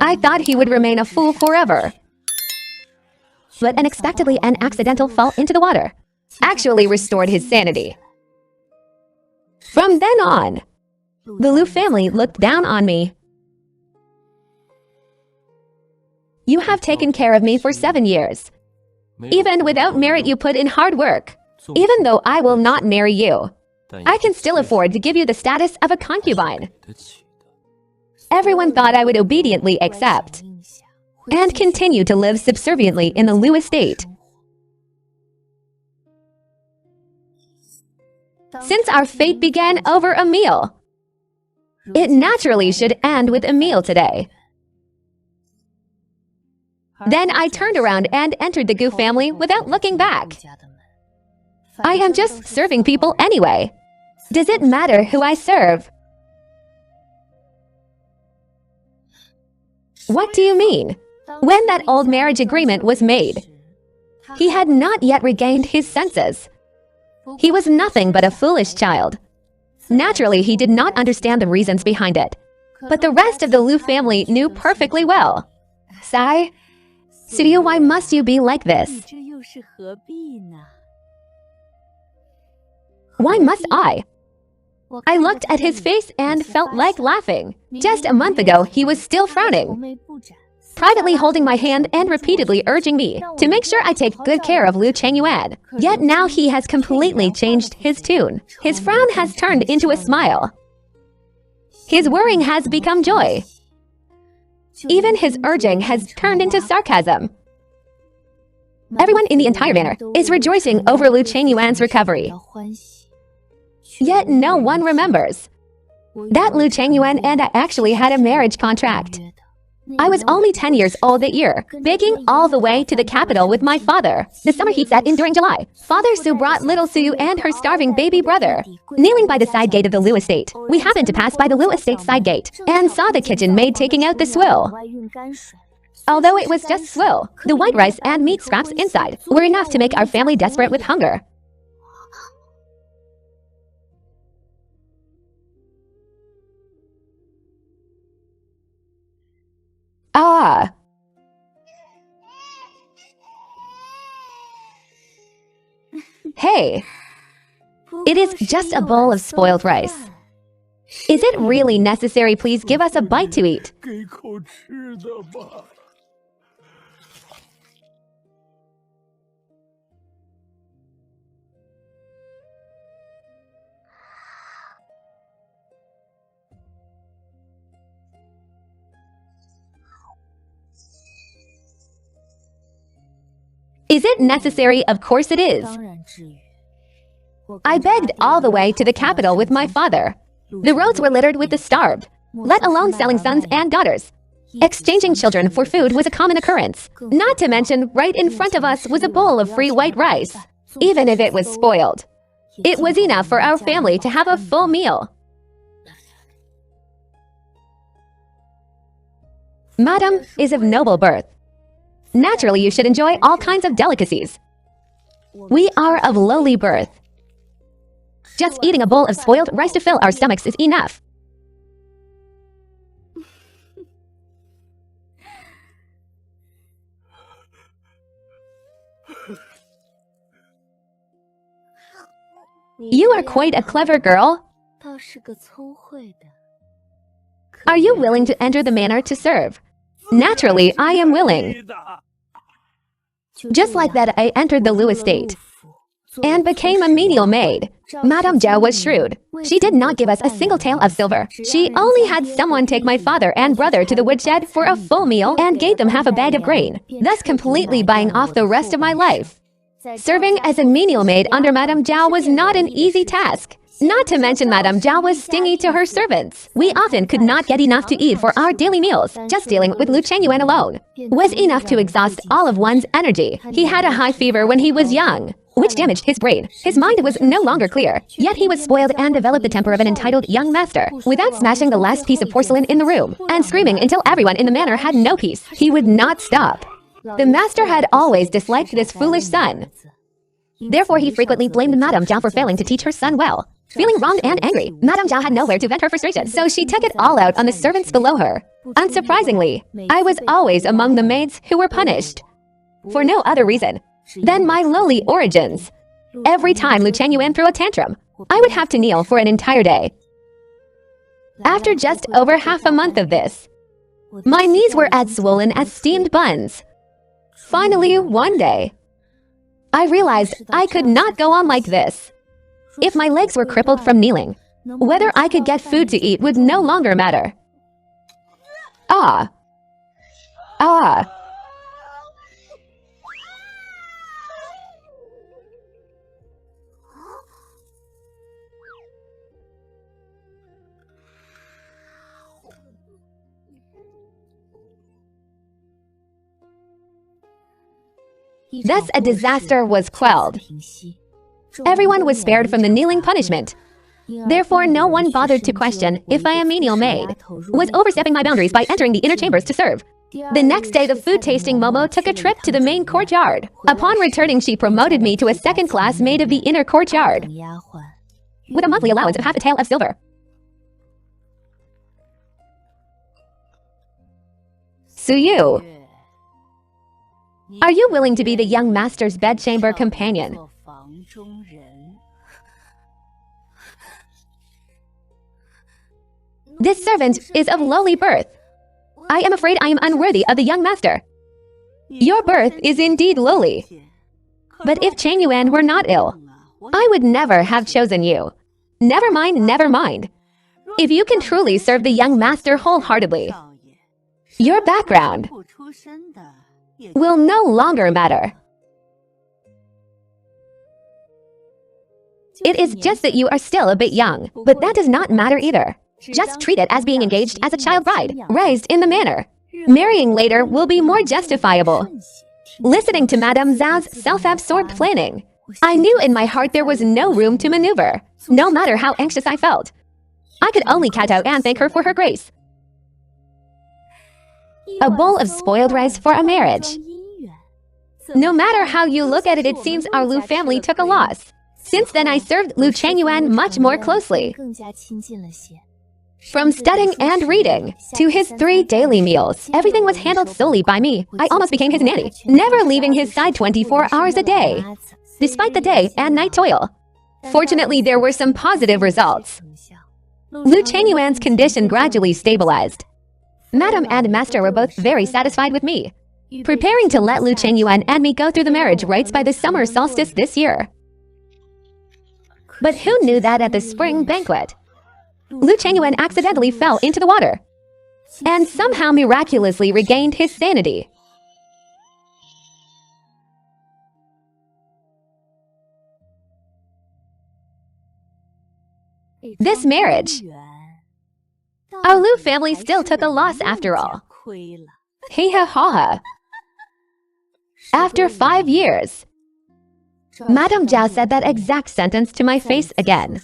I thought he would remain a fool forever. But unexpectedly, an accidental fall into the water actually restored his sanity. From then on, the Lu family looked down on me. You have taken care of me for 7 years. Even without merit, you put in hard work. Even though I will not marry you, I can still afford to give you the status of a concubine. Everyone thought I would obediently accept and continue to live subserviently in the Lu estate. Since our fate began over a meal, it naturally should end with a meal today. Then I turned around and entered the Gu family without looking back. I am just serving people anyway. Does it matter who I serve? What do you mean? When that old marriage agreement was made, he had not yet regained his senses. He was nothing but a foolish child. Naturally, he did not understand the reasons behind it. But the rest of the Lu family knew perfectly well. Sai, Studio, why must you be like this? Why must I? I looked at his face and felt like laughing. Just a month ago, he was still frowning, privately holding my hand and repeatedly urging me to make sure I take good care of Lu Chengyuan. Yet now he has completely changed his tune. His frown has turned into a smile. His worrying has become joy. Even his urging has turned into sarcasm. Everyone in the entire manor is rejoicing over Lu Chengyuan's recovery. Yet no one remembers that Lu Chengyuan and I actually had a marriage contract. I was only 10 years old that year, baking all the way to the capital with my father. The summer heat set in during July. Father Su brought little Suyu and her starving baby brother. Kneeling by the side gate of the Lu estate, we happened to pass by the Lu estate side gate and saw the kitchen maid taking out the swill. Although it was just swill, the white rice and meat scraps inside were enough to make our family desperate with hunger. Ah. Hey. It is just a bowl of spoiled rice. Is it really necessary? Please give us a bite to eat. Is it necessary? Of course it is. I begged all the way to the capital with my father. The roads were littered with the starved, let alone selling sons and daughters. Exchanging children for food was a common occurrence. Not to mention, right in front of us was a bowl of free white rice. Even if it was spoiled, it was enough for our family to have a full meal. Madam is of noble birth. Naturally, you should enjoy all kinds of delicacies. We are of lowly birth. Just eating a bowl of spoiled rice to fill our stomachs is enough. You are quite a clever girl. Are you willing to enter the manor to serve? Naturally, I am willing. Just like that, I entered the Lu estate and became a menial maid. Madame Zhao was shrewd. She did not give us a single tael of silver. She only had someone take my father and brother to the woodshed for a full meal and gave them half a bag of grain, thus completely buying off the rest of my life. Serving as a menial maid under Madame Zhao was not an easy task. Not to mention Madame Zhao was stingy to her servants. We often could not get enough to eat for our daily meals. Just dealing with Lu Chengyuan alone was enough to exhaust all of one's energy. He had a high fever when he was young, which damaged his brain. His mind was no longer clear, yet he was spoiled and developed the temper of an entitled young master. Without smashing the last piece of porcelain in the room and screaming until everyone in the manor had no peace, he would not stop. The master had always disliked this foolish son. Therefore, he frequently blamed Madame Zhao for failing to teach her son well. Feeling wronged and angry, Madame Zhao had nowhere to vent her frustration, so she took it all out on the servants below her. Unsurprisingly, I was always among the maids who were punished. For no other reason than my lowly origins. Every time Lu Changyuan threw a tantrum, I would have to kneel for an entire day. After just over half a month of this, my knees were as swollen as steamed buns. Finally, one day, I realized I could not go on like this. If my legs were crippled from kneeling, whether I could get food to eat would no longer matter. Ah. Thus a disaster was quelled. Everyone was spared from the kneeling punishment. Therefore, no one bothered to question if I, a menial maid, was overstepping my boundaries by entering the inner chambers to serve. The next day, the food-tasting Momo took a trip to the main courtyard. Upon returning, she promoted me to a second-class maid of the inner courtyard, with a monthly allowance of half a tael of silver. Suyu, are you willing to be the young master's bedchamber companion? This servant is of lowly birth. I am afraid I am unworthy of the young master. Your birth is indeed lowly. But if Cheng Yuan were not ill, I would never have chosen you. Never mind, never mind. If you can truly serve the young master wholeheartedly, your background will no longer matter. It is just that you are still a bit young, but that does not matter either. Just treat it as being engaged as a child bride, raised in the manner. Marrying later will be more justifiable. Listening to Madame Zhao's self-absorbed planning, I knew in my heart there was no room to maneuver, no matter how anxious I felt. I could only kowtow and thank her for her grace. A bowl of spoiled rice for a marriage. No matter how you look at it, it seems our Lu family took a loss. Since then, I served Lu Changyuan much more closely. From studying and reading to his 3 daily meals, everything was handled solely by me. I almost became his nanny, never leaving his side 24 hours a day, despite the day and night toil. Fortunately, there were some positive results. Lu Changyuan's condition gradually stabilized. Madam and Master were both very satisfied with me, preparing to let Lu Changyuan and me go through the marriage rites by the summer solstice this year. But who knew that at the spring banquet, Lu Changyuan accidentally fell into the water and somehow miraculously regained his sanity. This marriage, our Lu family still took a loss after all. Hee ha ha ha. After 5 years, Madame Zhao said that exact sentence to my face again.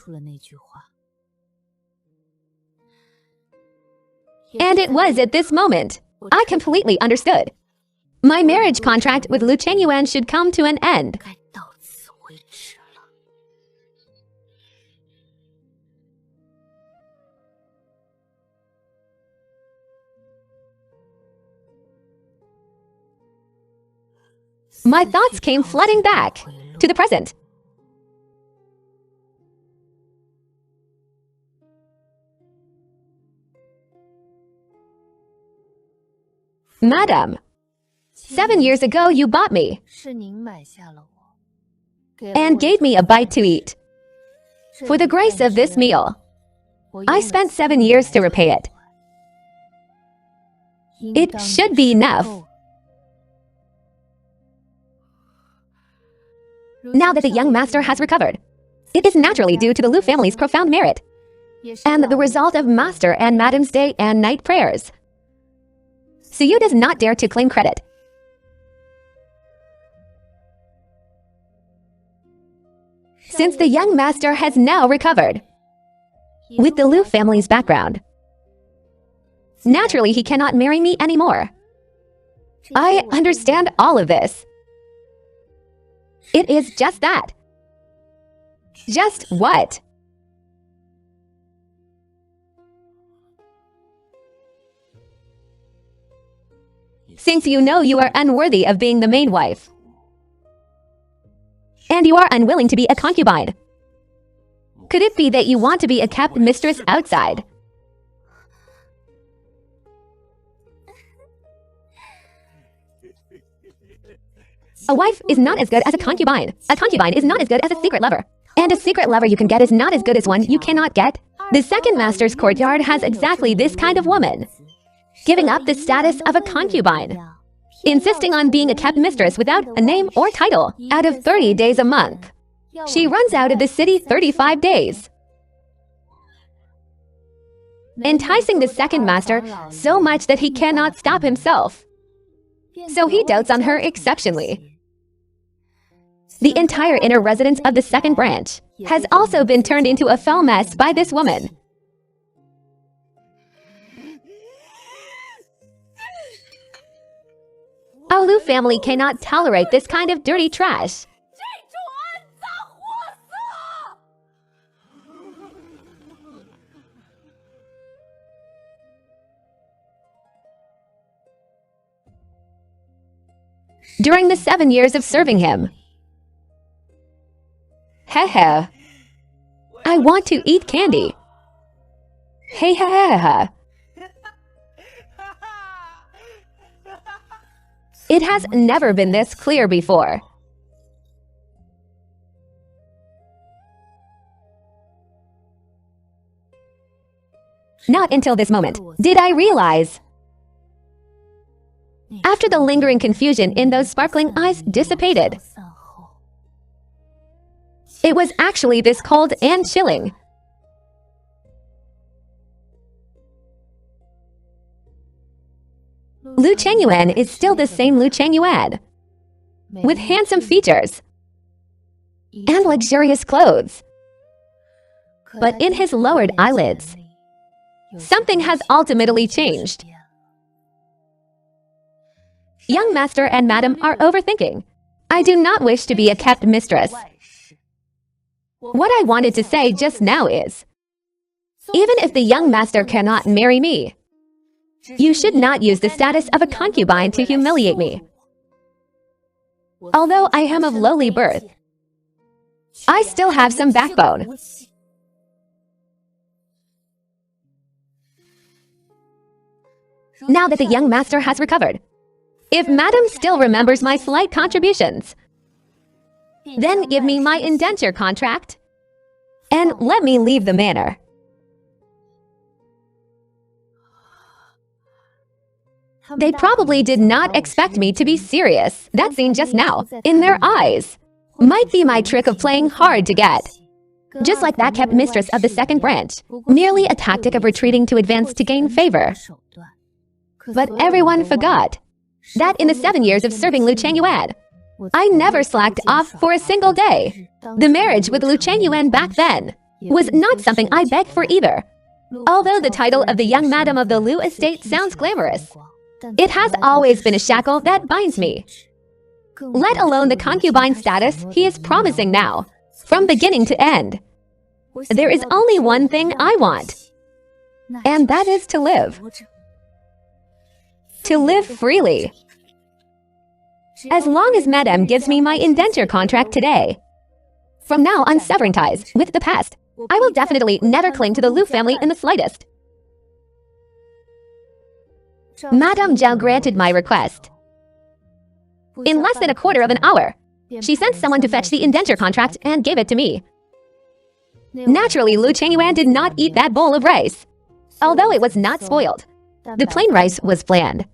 And it was at this moment I completely understood. My marriage contract with Lu Changyuan should come to an end. My thoughts came flooding back to the present. Madam, 7 years ago you bought me and gave me a bite to eat. For the grace of this meal, I spent 7 years to repay it. It should be enough. Now that the young master has recovered, it is naturally due to the Lu family's profound merit and the result of master and madam's day and night prayers. Suyu does not dare to claim credit. Since the young master has now recovered, with the Lu family's background, naturally he cannot marry me anymore. I understand all of this. It is just that. Just what? since you know you are unworthy of being the main wife. And you are unwilling to be a concubine. Could it be that you want to be a kept mistress outside? A wife is not as good as a concubine. A concubine is not as good as a secret lover. And a secret lover you can get is not as good as one you cannot get. The second master's courtyard has exactly this kind of woman, giving up the status of a concubine, insisting on being a kept mistress without a name or title, out of 30 days a month. She runs out of the city 35 days, enticing the second master so much that he cannot stop himself. So he dotes on her exceptionally. The entire inner residence of the second branch has also been turned into a foul mess by this woman. Our Lu family cannot tolerate this kind of dirty trash. During the 7 years of serving him, Hehe, I want to eat candy. Hey ha ha ha. It has never been this clear before. Not until this moment did I realize. After the lingering confusion in those sparkling eyes dissipated, it was actually this cold and chilling. Lu Chengyuan is still the same Lu Chengyuan, with handsome features and luxurious clothes. But in his lowered eyelids, something has ultimately changed. Young master and madam are overthinking. I do not wish to be a kept mistress. What I wanted to say just now is, even if the young master cannot marry me, you should not use the status of a concubine to humiliate me. Although I am of lowly birth, I still have some backbone. Now that the young master has recovered, if madam still remembers my slight contributions, then give me my indenture contract and let me leave the manor. They probably did not expect me to be serious. That scene just now, in their eyes, might be my trick of playing hard to get. Just like that kept mistress of the second branch, merely a tactic of retreating to advance to gain favor. But everyone forgot that in the 7 years of serving Lu Chengyuan, I never slacked off for a single day. The marriage with Lu Chengyuan back then was not something I begged for either. Although the title of the young madam of the Lu estate sounds glamorous, it has always been a shackle that binds me. Let alone the concubine status he is promising now, from beginning to end. There is only one thing I want, and that is to live. To live freely. As long as madam gives me my indenture contract today, from now on severing ties with the past, I will definitely never cling to the Lu family in the slightest. Madame Zhao granted my request. In less than a quarter of an hour, she sent someone to fetch the indenture contract and gave it to me. Naturally, Lu Chengyuan did not eat that bowl of rice. Although it was not spoiled, the plain rice was bland.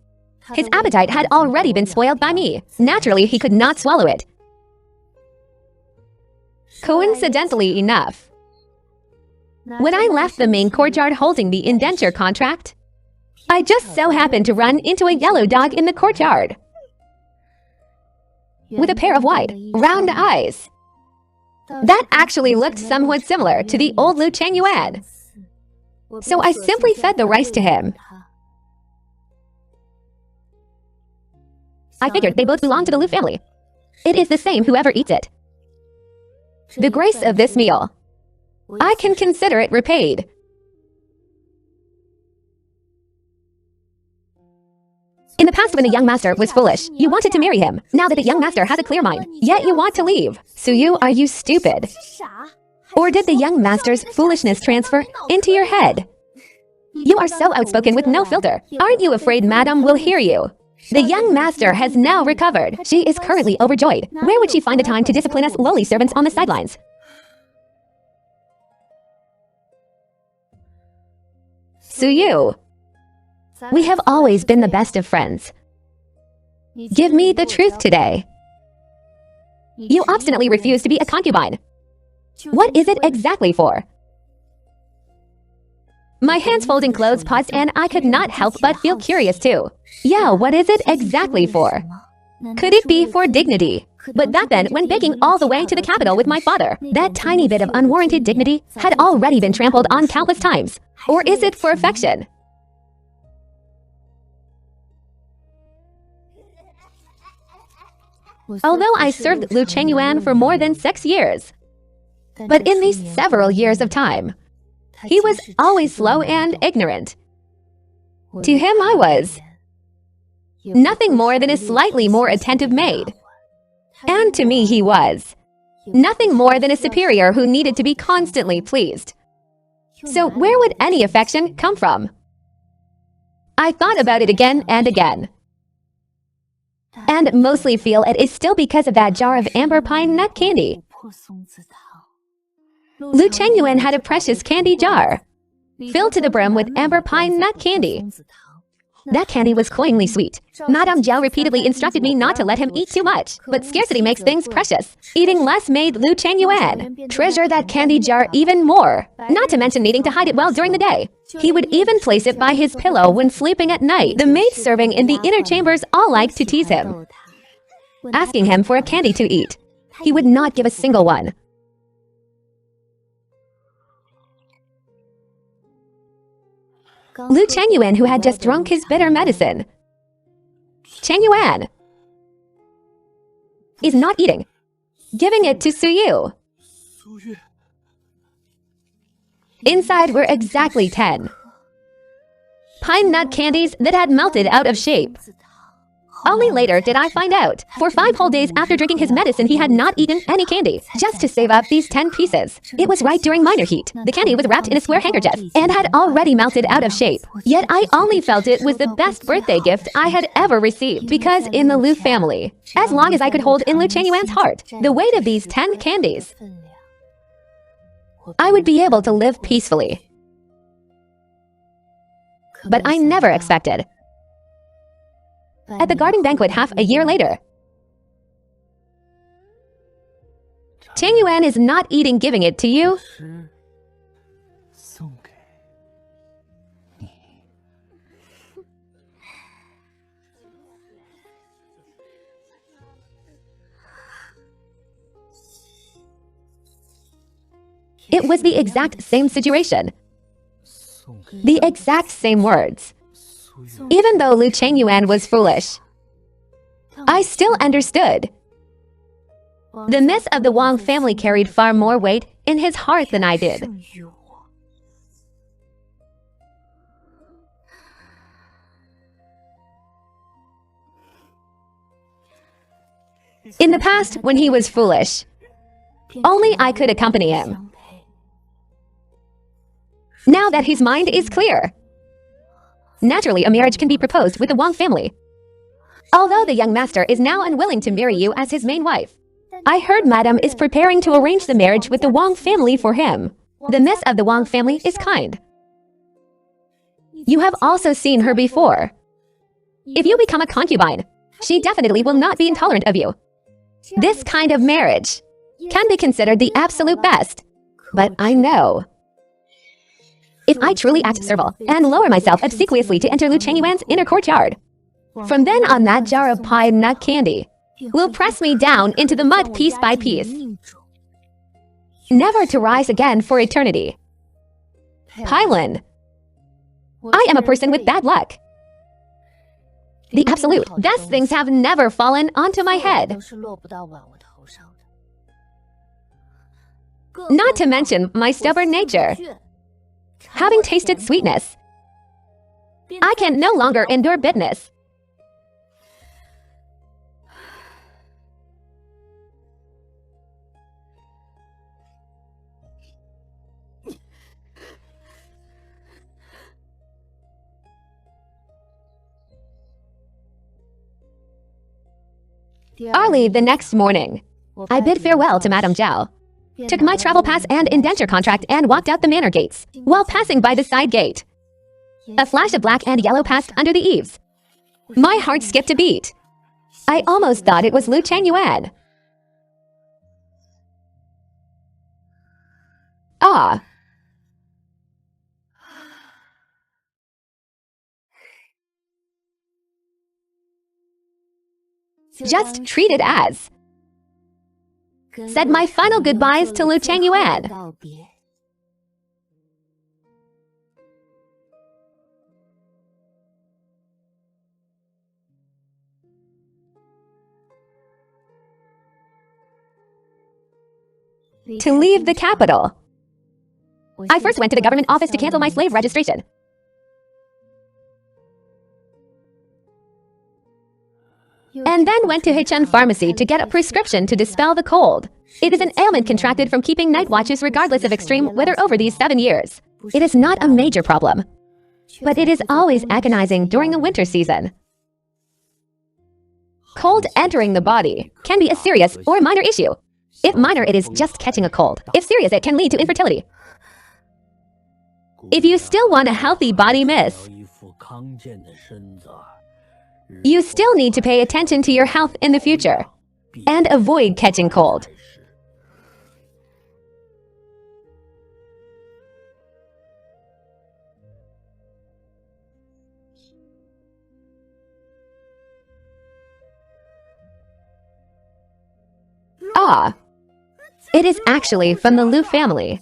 His appetite had already been spoiled by me. Naturally, he could not swallow it. Coincidentally enough, when I left the main courtyard holding the indenture contract, I just so happened to run into a yellow dog in the courtyard with a pair of wide, round eyes. That actually looked somewhat similar to the old Lu Chengyuan. So I simply fed the rice to him. I figured they both belong to the Lu family. It is the same whoever eats it. The grace of this meal, I can consider it repaid. In the past, when the young master was foolish, you wanted to marry him. Now that the young master has a clear mind, yet you want to leave. Suyu, are you stupid? Or did the young master's foolishness transfer into your head? You are so outspoken with no filter. Aren't you afraid madam will hear you? The young master has now recovered. She is currently overjoyed. Where would she find the time to discipline us lowly servants on the sidelines? Suyu, we have always been the best of friends. Give me the truth today. You obstinately refuse to be a concubine. What is it exactly for? My hands folding clothes paused and I could not help but feel curious too. Yeah, what is it exactly for? Could it be for dignity? But back then, when baking all the way to the capital with my father, that tiny bit of unwarranted dignity had already been trampled on countless times. Or is it for affection? Although I served Lu Chengyuan for more than 6 years, but in these several years of time, he was always slow and ignorant. To him, I was nothing more than a slightly more attentive maid. And to me, he was nothing more than a superior who needed to be constantly pleased. So where would any affection come from? I thought about it again and again, and mostly feel it is still because of that jar of amber pine nut candy. Lu Chengyuan had a precious candy jar, filled to the brim with amber pine nut candy. That candy was cloyingly sweet. Madame Jiao repeatedly instructed me not to let him eat too much, but scarcity makes things precious. Eating less made Lu Chengyuan treasure that candy jar even more, not to mention needing to hide it well during the day. He would even place it by his pillow when sleeping at night. The maids serving in the inner chambers all liked to tease him, asking him for a candy to eat. He would not give a single one. Lu Chengyuan, who had just drunk his bitter medicine. Chengyuan is not eating, giving it to Suyu. Inside were exactly 10 pine nut candies that had melted out of shape. Only later did I find out. For 5 whole days after drinking his medicine, he had not eaten any candy, just to save up these 10 pieces. It was right during minor heat. The candy was wrapped in a square handkerchief and had already melted out of shape. Yet I only felt it was the best birthday gift I had ever received, because in the Lu family, as long as I could hold in Lu Chengyuan's heart the weight of these 10 candies, I would be able to live peacefully. But I never expected. At the garden banquet half a year later, Chengyuan is not eating, giving it to you. It was the exact same situation. The exact same words. Even though Lu Chengyuan was foolish, I still understood. The myth of the Wang family carried far more weight in his heart than I did. In the past, when he was foolish, only I could accompany him. Now that his mind is clear, naturally a marriage can be proposed with the Wang family. Although the young master is now unwilling to marry you as his main wife, I heard Madame is preparing to arrange the marriage with the Wang family for him. The miss of the Wang family is kind. You have also seen her before. If you become a concubine, she definitely will not be intolerant of you. This kind of marriage can be considered the absolute best. But I know, if I truly act servile and lower myself obsequiously to enter Lu Chengyuan's inner courtyard, from then on that jar of pine nut candy will press me down into the mud piece by piece, never to rise again for eternity. Pailin, I am a person with bad luck. The absolute best things have never fallen onto my head. Not to mention my stubborn nature. Having tasted sweetness, I can no longer endure bitterness. Early the next morning, I bid farewell to Madame Zhao, took my travel pass and indenture contract and walked out the manor gates. While passing by the side gate, a flash of black and yellow passed under the eaves. My heart skipped a beat. I almost thought it was Lu Changyuan. Ah. Just treat it as. Said my final goodbyes to Lu Changyuan. To leave the capital, I first went to the government office to cancel my slave registration. And then went to Hichun Pharmacy to get a prescription to dispel the cold. It is an ailment contracted from keeping night watches regardless of extreme weather over these 7 years. It is not a major problem, but it is always agonizing during the winter season. Cold entering the body can be a serious or minor issue. If minor, it is just catching a cold. If serious, it can lead to infertility. If you still want a healthy body, miss, you still need to pay attention to your health in the future and avoid catching cold. Ah, it is actually from the Lu family.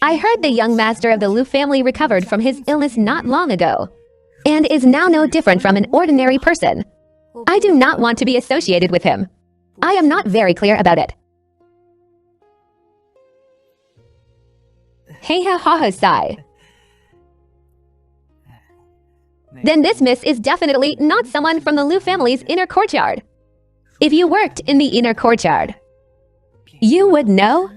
I heard the young master of the Lu family recovered from his illness not long ago, and is now no different from an ordinary person. I do not want to be associated with him. I am not very clear about it. Hey ha ha ha sigh. Then this miss is definitely not someone from the Lu family's inner courtyard. If you worked in the inner courtyard, you would know.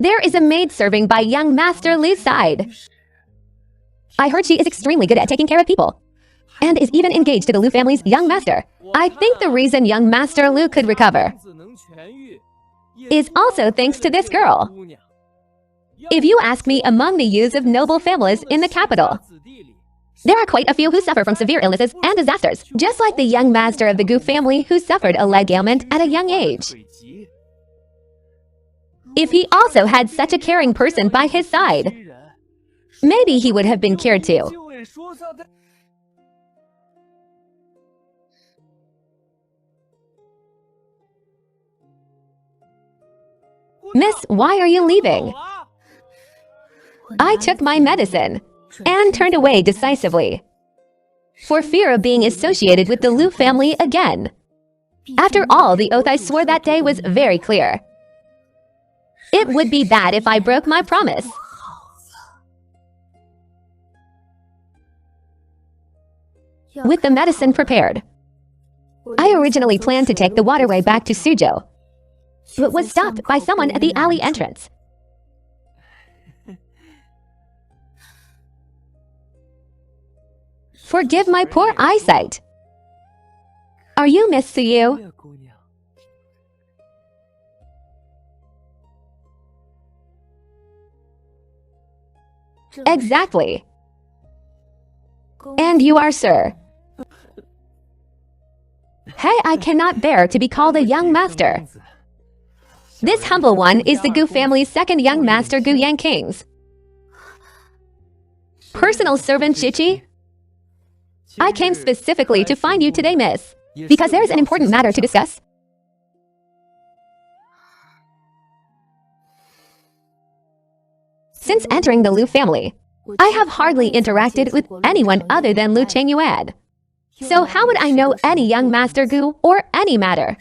There is a maid serving by young Master Li's side. I heard she is extremely good at taking care of people, and is even engaged to the Lu family's young master. I think the reason young Master Lu could recover is also thanks to this girl. If you ask me, among the youths of noble families in the capital, there are quite a few who suffer from severe illnesses and disasters, just like the young master of the Gu family who suffered a leg ailment at a young age. If he also had such a caring person by his side, maybe he would have been cured too. Miss, why are you leaving? I took my medicine and turned away decisively, for fear of being associated with the Lu family again. After all, the oath I swore that day was very clear. It would be bad if I broke my promise. With the medicine prepared, I originally planned to take the waterway back to Suzhou, but was stopped by someone at the alley entrance. Forgive my poor eyesight. Are you Miss Suyu? Exactly. And you are Sir. Hey, I cannot bear to be called a young master. This humble one is the Gu family's second young master, Gu Yang King's personal servant, Chichi. I came specifically to find you today, miss, because there is an important matter to discuss. Since entering the Lu family, I have hardly interacted with anyone other than Lu Changyuan. So how would I know any young master Gu or any matter?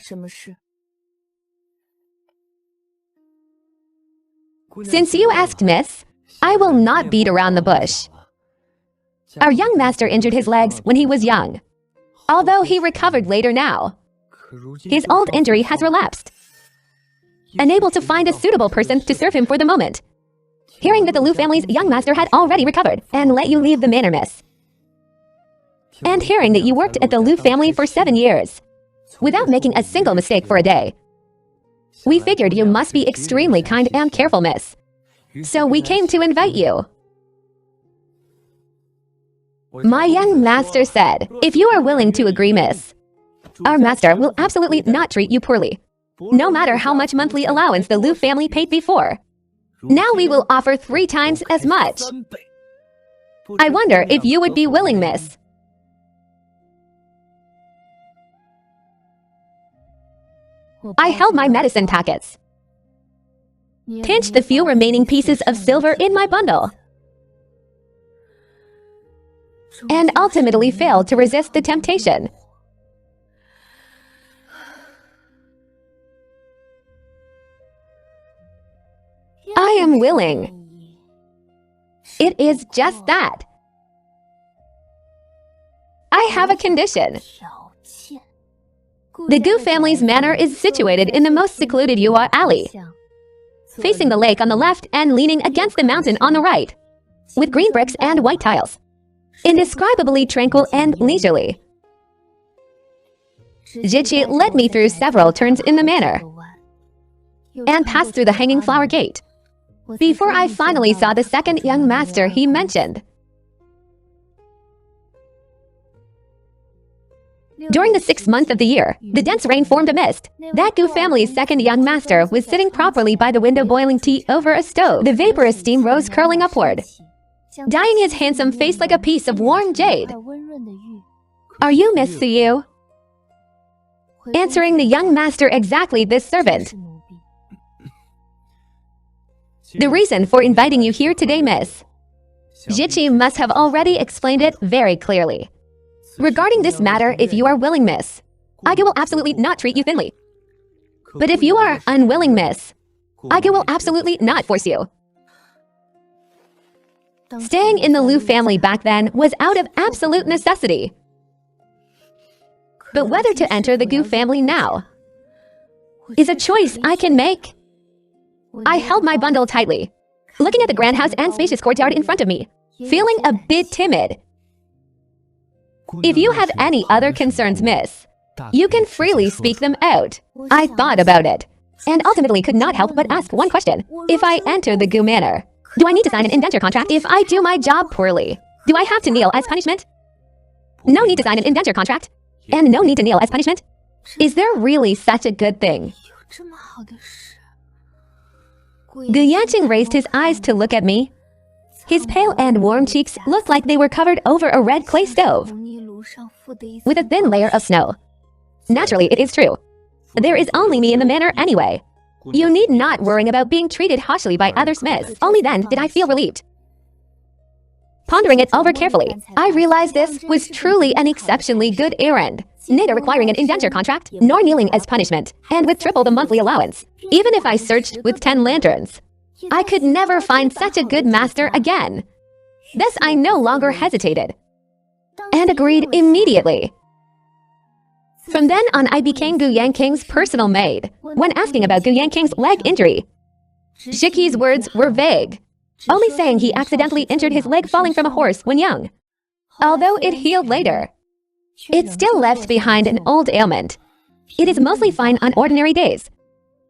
Since you asked, miss, I will not beat around the bush. Our young master injured his legs when he was young, although he recovered later now. His old injury has relapsed. Unable to find a suitable person to serve him for the moment, Hearing that the Lu family's young master had already recovered and let you leave the manor, miss. And hearing that you worked at the Lu family for 7 years, without making a single mistake for a day. We figured you must be extremely kind and careful, miss. So we came to invite you. My young master said, if you are willing to agree, miss, our master will absolutely not treat you poorly, no matter how much monthly allowance the Lu family paid before. Now we will offer 3 times as much. I wonder if you would be willing, miss. I held my medicine packets, pinched the few remaining pieces of silver in my bundle, and ultimately failed to resist the temptation. I am willing. It is just that. I have a condition. The Gu family's manor is situated in the most secluded Yua alley, facing the lake on the left and leaning against the mountain on the right, with green bricks and white tiles. Indescribably tranquil and leisurely. Jiqi led me through several turns in the manor and passed through the hanging flower gate before I finally saw the second young master he mentioned. During the 6th month of the year, the dense rain formed a mist. That Gu family's second young master was sitting properly by the window boiling tea over a stove. The vaporous steam rose curling upward, dyeing his handsome face like a piece of warm jade. Are you Miss Siyu? Answering the young master exactly this servant. The reason for inviting you here today, miss. Jiqi must have already explained it very clearly. Regarding this matter, if you are willing, miss, I will absolutely not treat you thinly. But if you are unwilling, miss, I will absolutely not force you. Staying in the Lu family back then was out of absolute necessity. But whether to enter the Gu family now is a choice I can make. I held my bundle tightly, looking at the grand house and spacious courtyard in front of me, feeling a bit timid. If you have any other concerns, miss, you can freely speak them out. I thought about it, and ultimately could not help but ask one question. If I enter the Gu manor, do I need to sign an indenture contract? If I do my job poorly, do I have to kneel as punishment? No need to sign an indenture contract, and no need to kneel as punishment. Is there really such a good thing? Gu Yanqing raised his eyes to look at me. His pale and warm cheeks looked like they were covered over a red clay stove with a thin layer of snow. Naturally, it is true. There is only me in the manor anyway. You need not worrying about being treated harshly by other smiths. Only then did I feel relieved. Pondering it over carefully, I realized this was truly an exceptionally good errand. Neither requiring an indenture contract, nor kneeling as punishment, and with triple the monthly allowance. Even if I searched with 10 lanterns, I could never find such a good master again. Thus, I no longer hesitated, and agreed immediately. From then on, I became Gu Yanqing's personal maid. When asking about Gu Yanqing's leg injury, Jiqi's words were vague, only saying he accidentally injured his leg falling from a horse when young. Although it healed later, it still left behind an old ailment. It is mostly fine on ordinary days,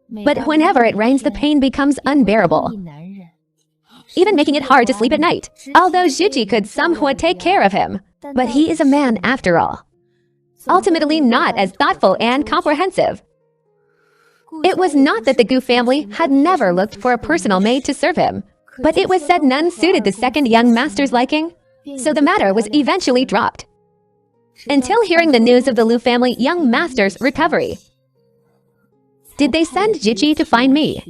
but whenever it rains, the pain becomes unbearable, even making it hard to sleep at night. Although Jiqi could somewhat take care of him, but he is a man after all, ultimately not as thoughtful and comprehensive. It was not that the Gu family had never looked for a personal maid to serve him, but it was said none suited the second young master's liking, so the matter was eventually dropped. Until hearing the news of the Lu family young master's recovery. Did they send Jiqi to find me?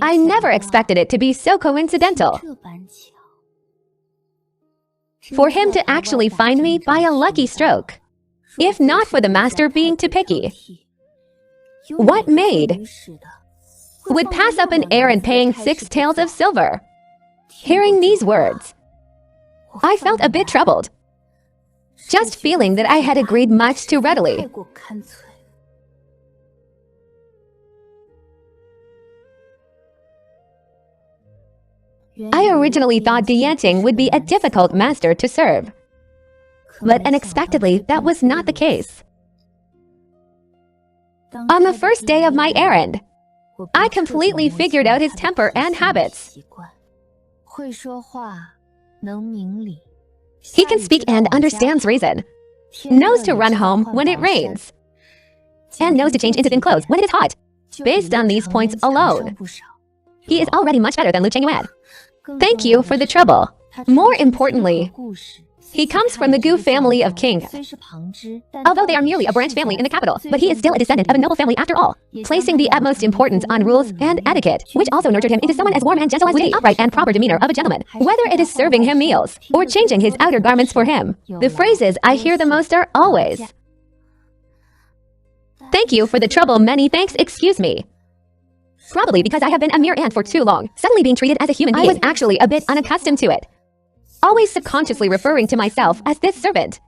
I never expected it to be so coincidental. For him to actually find me by a lucky stroke, if not for the master being too picky. What maid would pass up an errand paying 6 taels of silver? Hearing these words, I felt a bit troubled, just feeling that I had agreed much too readily. " I originally thought Gu Yanqing would be a difficult master to serve. But unexpectedly, that was not the case. On the first day of my errand, I completely figured out his temper and habits. He can speak and understands reason, knows to run home when it rains, and knows to change into thin clothes when it is hot. Based on these points alone, he is already much better than Liu Chengyuan. Thank you for the trouble. More importantly, he comes from the Gu family of kings. Although they are merely a branch family in the capital, but he is still a descendant of a noble family after all, placing the utmost importance on rules and etiquette, which also nurtured him into someone as warm and gentle as with the upright and proper demeanor of a gentleman. Whether it is serving him meals or changing his outer garments for him, the phrases I hear the most are always, "Thank you for the trouble, many thanks, excuse me." Probably because I have been a mere ant for too long, suddenly being treated as a human being, I was actually a bit unaccustomed to it. Always subconsciously referring to myself as this servant.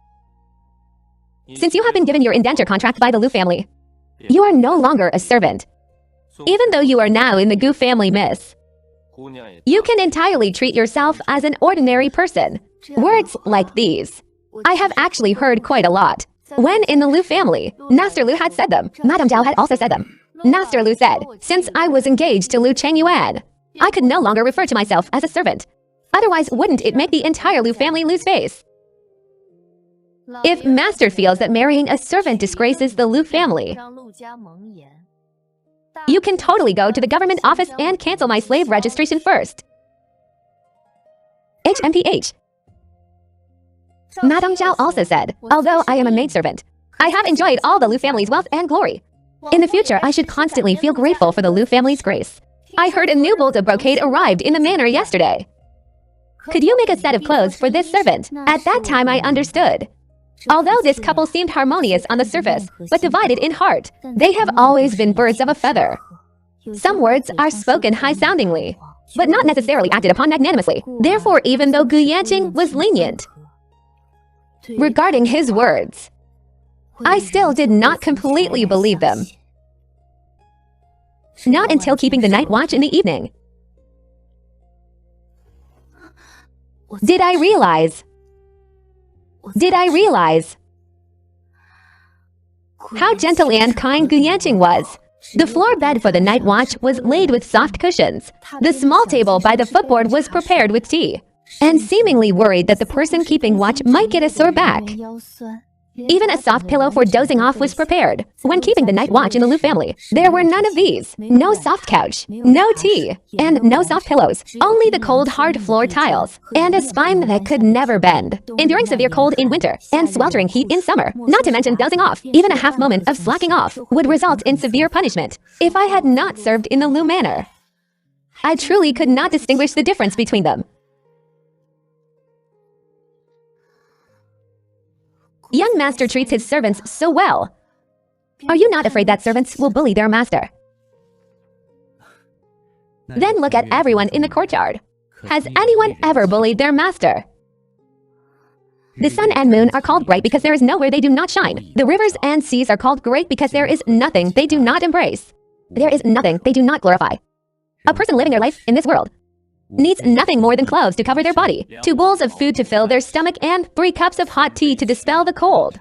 Since you have been given your indenture contract by the Liu family, you are no longer a servant. Even though you are now in the Gu family, miss, you can entirely treat yourself as an ordinary person. Words like these, I have actually heard quite a lot. When in the Liu family, Master Liu had said them. Madame Zhao had also said them. Master Liu said, since I was engaged to Liu Chengyuan, I could no longer refer to myself as a servant. Otherwise, wouldn't it make the entire Liu family lose face? If Master feels that marrying a servant disgraces the Liu family, you can totally go to the government office and cancel my slave registration first. HMPH. Madame Zhao also said, although I am a maidservant, I have enjoyed all the Liu family's wealth and glory. In the future, I should constantly feel grateful for the Liu family's grace. I heard a new bolt of brocade arrived in the manor yesterday. Could you make a set of clothes for this servant? At that time, I understood. Although this couple seemed harmonious on the surface, but divided in heart, they have always been birds of a feather. Some words are spoken high-soundingly, but not necessarily acted upon magnanimously. Therefore, even though Gu Yanqing was lenient regarding his words, I still did not completely believe them. Not until keeping the night watch in the evening did I realize how gentle and kind Gu Yanqing was. The floor bed for the night watch was laid with soft cushions. The small table by the footboard was prepared with tea, and seemingly worried that the person keeping watch might get a sore back. Even a soft pillow for dozing off was prepared. When keeping the night watch in the Liu family, there were none of these. No soft couch, no tea, and no soft pillows. Only the cold, hard floor tiles, and a spine that could never bend. Enduring severe cold in winter, and sweltering heat in summer. Not to mention dozing off. Even a half moment of slacking off would result in severe punishment. If I had not served in the Liu manor, I truly could not distinguish the difference between them. Young master treats his servants so well. Are you not afraid that servants will bully their master? Then look at everyone in the courtyard. Has anyone ever bullied their master? The sun and moon are called bright because there is nowhere they do not shine. The rivers and seas are called great because there is nothing they do not embrace. There is nothing they do not glorify. A person living their life in this world needs nothing more than clothes to cover their body, 2 bowls of food to fill their stomach, and 3 cups of hot tea to dispel the cold.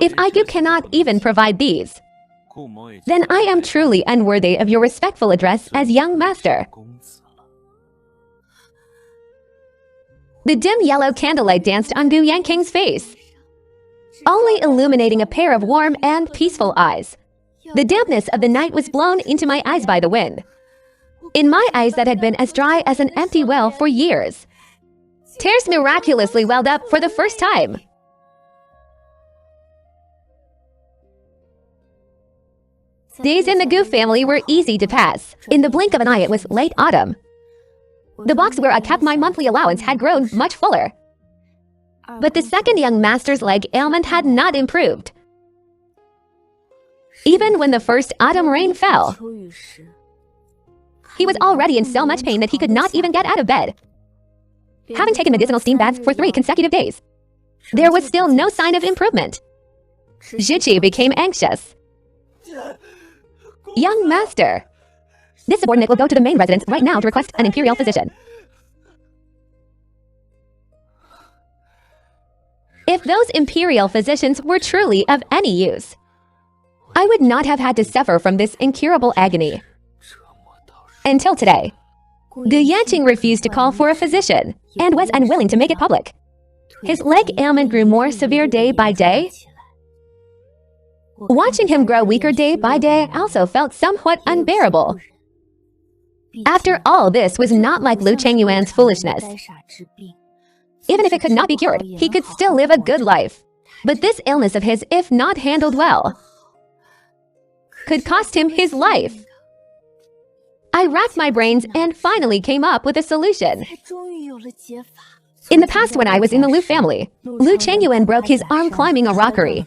If IQ cannot even provide these, then I am truly unworthy of your respectful address as young master. The dim yellow candlelight danced on Gu Yanqing's face, only illuminating a pair of warm and peaceful eyes. The dampness of the night was blown into my eyes by the wind. In my eyes that had been as dry as an empty well for years, tears miraculously welled up for the first time. Days in the Gu family were easy to pass. In the blink of an eye, it was late autumn. The box where I kept my monthly allowance had grown much fuller. But the second young master's leg ailment had not improved. Even when the first autumn rain fell, he was already in so much pain that he could not even get out of bed. Having taken medicinal steam baths for 3 consecutive days, there was still no sign of improvement. Zhiqi became anxious. Young master, This subordinate will go to the main residence right now to request an imperial physician. If those imperial physicians were truly of any use, I would not have had to suffer from this incurable agony. Until today, Gu Yanqing refused to call for a physician and was unwilling to make it public. His leg ailment grew more severe day by day. Watching him grow weaker day by day also felt somewhat unbearable. After all, this was not like Lu Chengyuan's foolishness. Even if it could not be cured, he could still live a good life. But this illness of his, if not handled well, could cost him his life. I racked my brains and finally came up with a solution. In the past, when I was in the Lu family, Lu Chengyuan broke his arm climbing a rockery.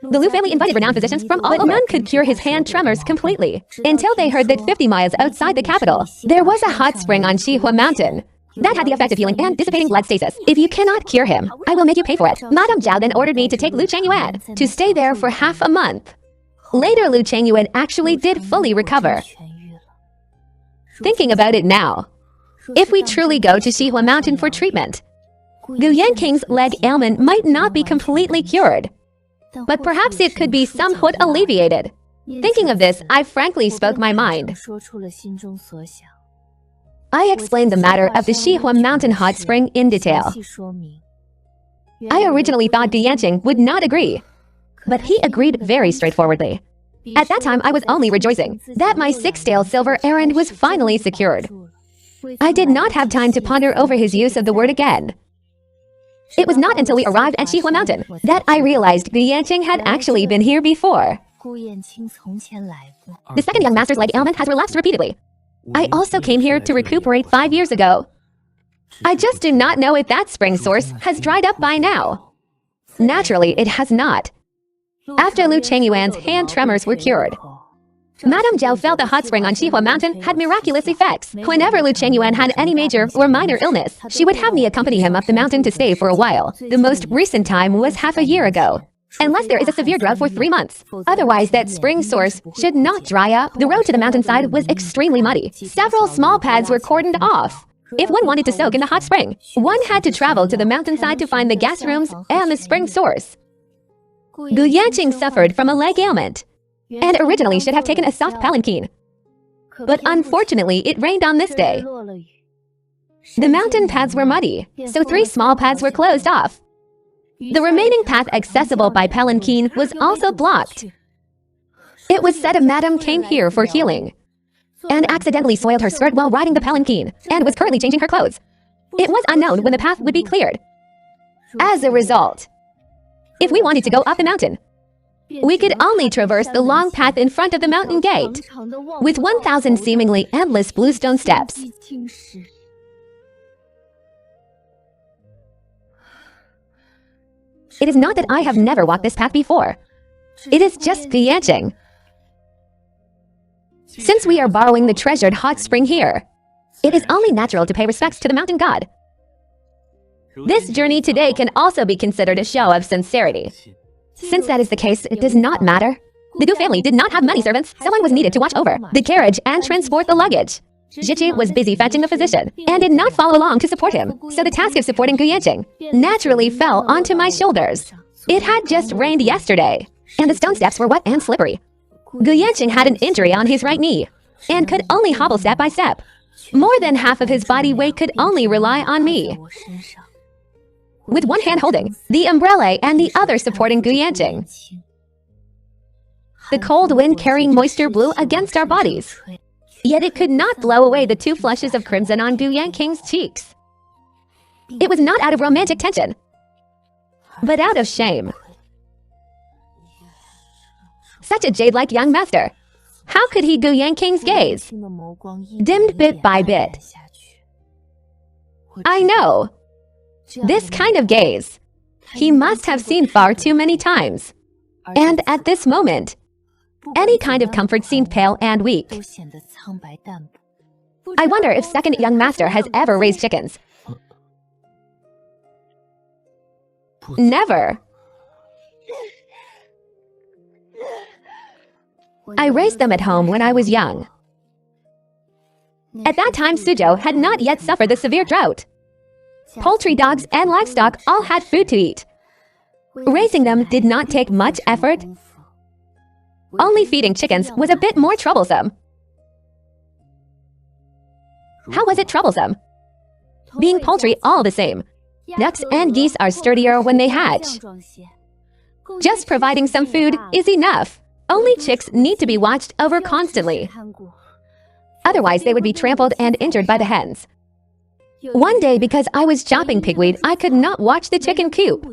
The Lu family invited renowned physicians from all over. None could cure his hand tremors completely, until they heard that 50 miles outside the capital, there was a hot spring on Shihua Mountain. That had the effect of healing and dissipating blood stasis. If you cannot cure him, I will make you pay for it. Madame Zhao then ordered me to take Lu Chengyuan to stay there for half a month. Later, Lu Chengyuan actually did fully recover. Thinking about it now, if we truly go to Shihua Mountain for treatment, Gu Yanqing's leg ailment might not be completely cured, but perhaps it could be somewhat alleviated. Thinking of this, I frankly spoke my mind. I explained the matter of the Shihua Mountain hot spring in detail. I originally thought Gu Yanqing would not agree, but he agreed very straightforwardly. At that time, I was only rejoicing that my 6-stale silver errand was finally secured. I did not have time to ponder over his use of the word again. It was not until we arrived at Shihua Mountain that I realized Gu Yanqing had actually been here before. The second young master's leg ailment has relapsed repeatedly. I also came here to recuperate 5 years ago. I just do not know if that spring source has dried up by now. Naturally, it has not. After Lu Chengyuan's hand tremors were cured, Madame Zhao felt the hot spring on Shihua Mountain had miraculous effects. Whenever Lu Chengyuan had any major or minor illness, she would have me accompany him up the mountain to stay for a while. The most recent time was half a year ago. Unless there is a severe drought for 3 months. Otherwise, that spring source should not dry up. The road to the mountainside was extremely muddy. Several small paths were cordoned off. If one wanted to soak in the hot spring, one had to travel to the mountainside to find the guest rooms and the spring source. Gu Yanqing suffered from a leg ailment, and originally should have taken a soft palanquin. But unfortunately, it rained on this day. The mountain paths were muddy, so 3 small paths were closed off. The remaining path accessible by palanquin was also blocked. It was said a madam came here for healing, and accidentally soiled her skirt while riding the palanquin, and was currently changing her clothes. It was unknown when the path would be cleared. As a result, if we wanted to go up the mountain, we could only traverse the long path in front of the mountain gate, with 1,000 seemingly endless bluestone steps. It is not that I have never walked this path before. It is just Gu Yanqing. Since we are borrowing the treasured hot spring here, it is only natural to pay respects to the mountain god. This journey today can also be considered a show of sincerity. Since that is the case, it does not matter. The Gu family did not have many servants. Someone was needed to watch over the carriage and transport the luggage. Zhiqi was busy fetching a physician and did not follow along to support him, so the task of supporting Gu Yanqing naturally fell onto my shoulders. It had just rained yesterday, and the stone steps were wet and slippery. Gu Yanqing had an injury on his right knee and could only hobble step by step. More than half of his body weight could only rely on me, with one hand holding the umbrella and the other supporting Gu Yanqing. The cold wind carrying moisture blew against our bodies, yet it could not blow away the 2 flushes of crimson on Gu Yanqing's cheeks. It was not out of romantic tension, but out of shame. Such a jade-like young master. How could he Gu Yanqing's gaze, dimmed bit by bit? I know. This kind of gaze, he must have seen far too many times. And at this moment, any kind of comfort seemed pale and weak. I wonder if second young master has ever raised chickens. Never. I raised them at home when I was young. At that time, Suzhou had not yet suffered the severe drought. Poultry, dogs, and livestock all had food to eat. Raising them did not take much effort. Only feeding chickens was a bit more troublesome. How was it troublesome? Being poultry all the same. Ducks and geese are sturdier when they hatch. Just providing some food is enough. Only chicks need to be watched over constantly. Otherwise, they would be trampled and injured by the hens. One day, because I was chopping pigweed, I could not watch the chicken coop,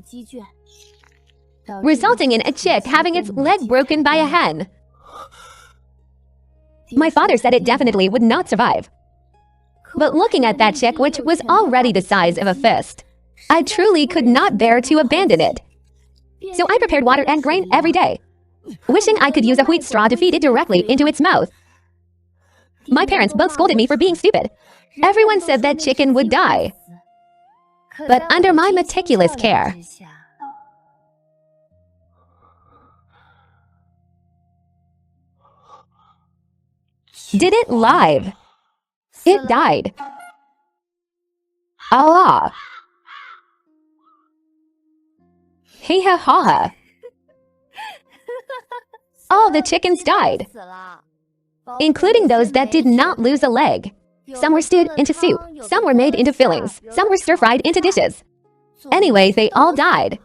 resulting in a chick having its leg broken by a hen. My father said it definitely would not survive. But looking at that chick, which was already the size of a fist, I truly could not bear to abandon it. So I prepared water and grain every day, wishing I could use a wheat straw to feed it directly into its mouth. My parents both scolded me for being stupid. Everyone said that chicken would die. But under my meticulous care, did it live. It died. Allah. Hey ha ha ha. All the chickens died, including those that did not lose a leg. Some were stewed into soup, some were made into fillings, some were stir-fried into dishes. Anyway, they all died.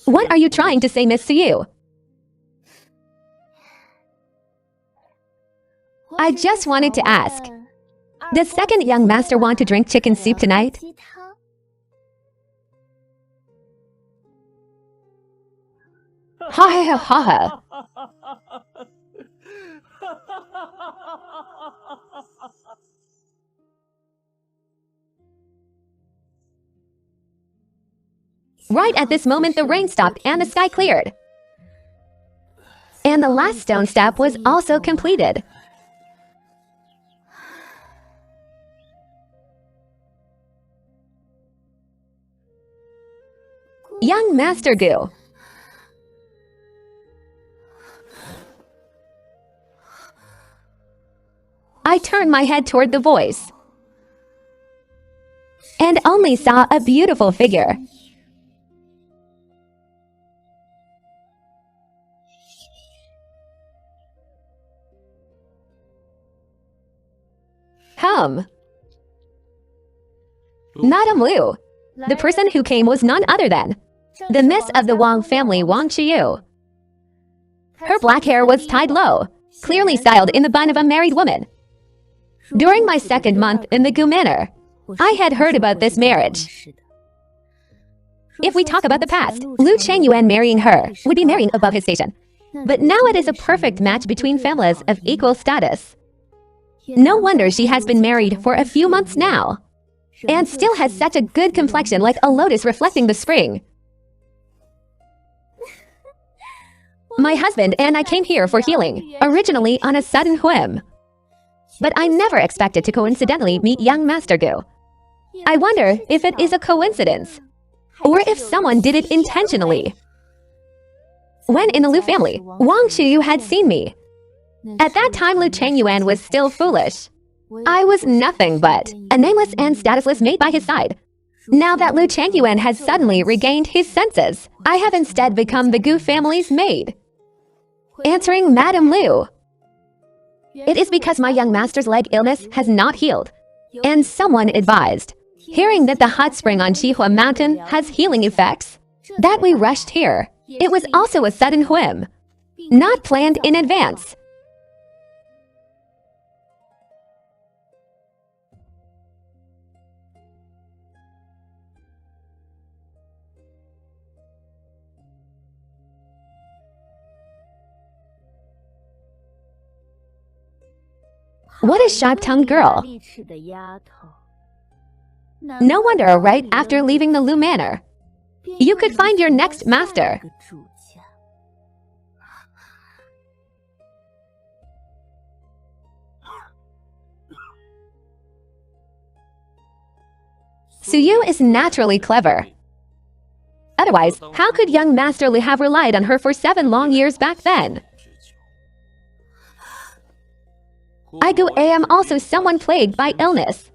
What are you trying to say, Miss Suyu? I just wanted to ask, does second young master want to drink chicken soup tonight? Ha ha ha ha. Right at this moment, the rain stopped and the sky cleared. And the last stone step was also completed. Young Master Gu. I turned my head toward the voice and only saw a beautiful figure. Madame Liu. The person who came was none other than the miss of the Wang family, Wang Qiyu. Her black hair was tied low, clearly styled in the bun of a married woman. During my second month in the Gu Manor, I had heard about this marriage. If we talk about the past, Liu Changyuan marrying her would be marrying above his station. But now it is a perfect match between families of equal status. No wonder she has been married for a few months now, and still has such a good complexion, like a lotus reflecting the spring. My husband and I came here for healing, originally on a sudden whim. But I never expected to coincidentally meet young Master Gu. I wonder if it is a coincidence, or if someone did it intentionally. When in the Liu family, Wang Qiyu had seen me. At that time, Liu Changyuan was still foolish. I was nothing but a nameless and statusless maid by his side. Now that Liu Changyuan has suddenly regained his senses, I have instead become the Gu family's maid, answering Madame Liu. It is because my young master's leg illness has not healed, and someone advised, hearing that the hot spring on Qihua Mountain has healing effects, that we rushed here. It was also a sudden whim, not planned in advance. What a sharp-tongued girl. No wonder right after leaving the Liu Manor, you could find your next master. Suyu is naturally clever. Otherwise, how could young Master Liu have relied on her for 7 long years back then? I am also someone plagued by illness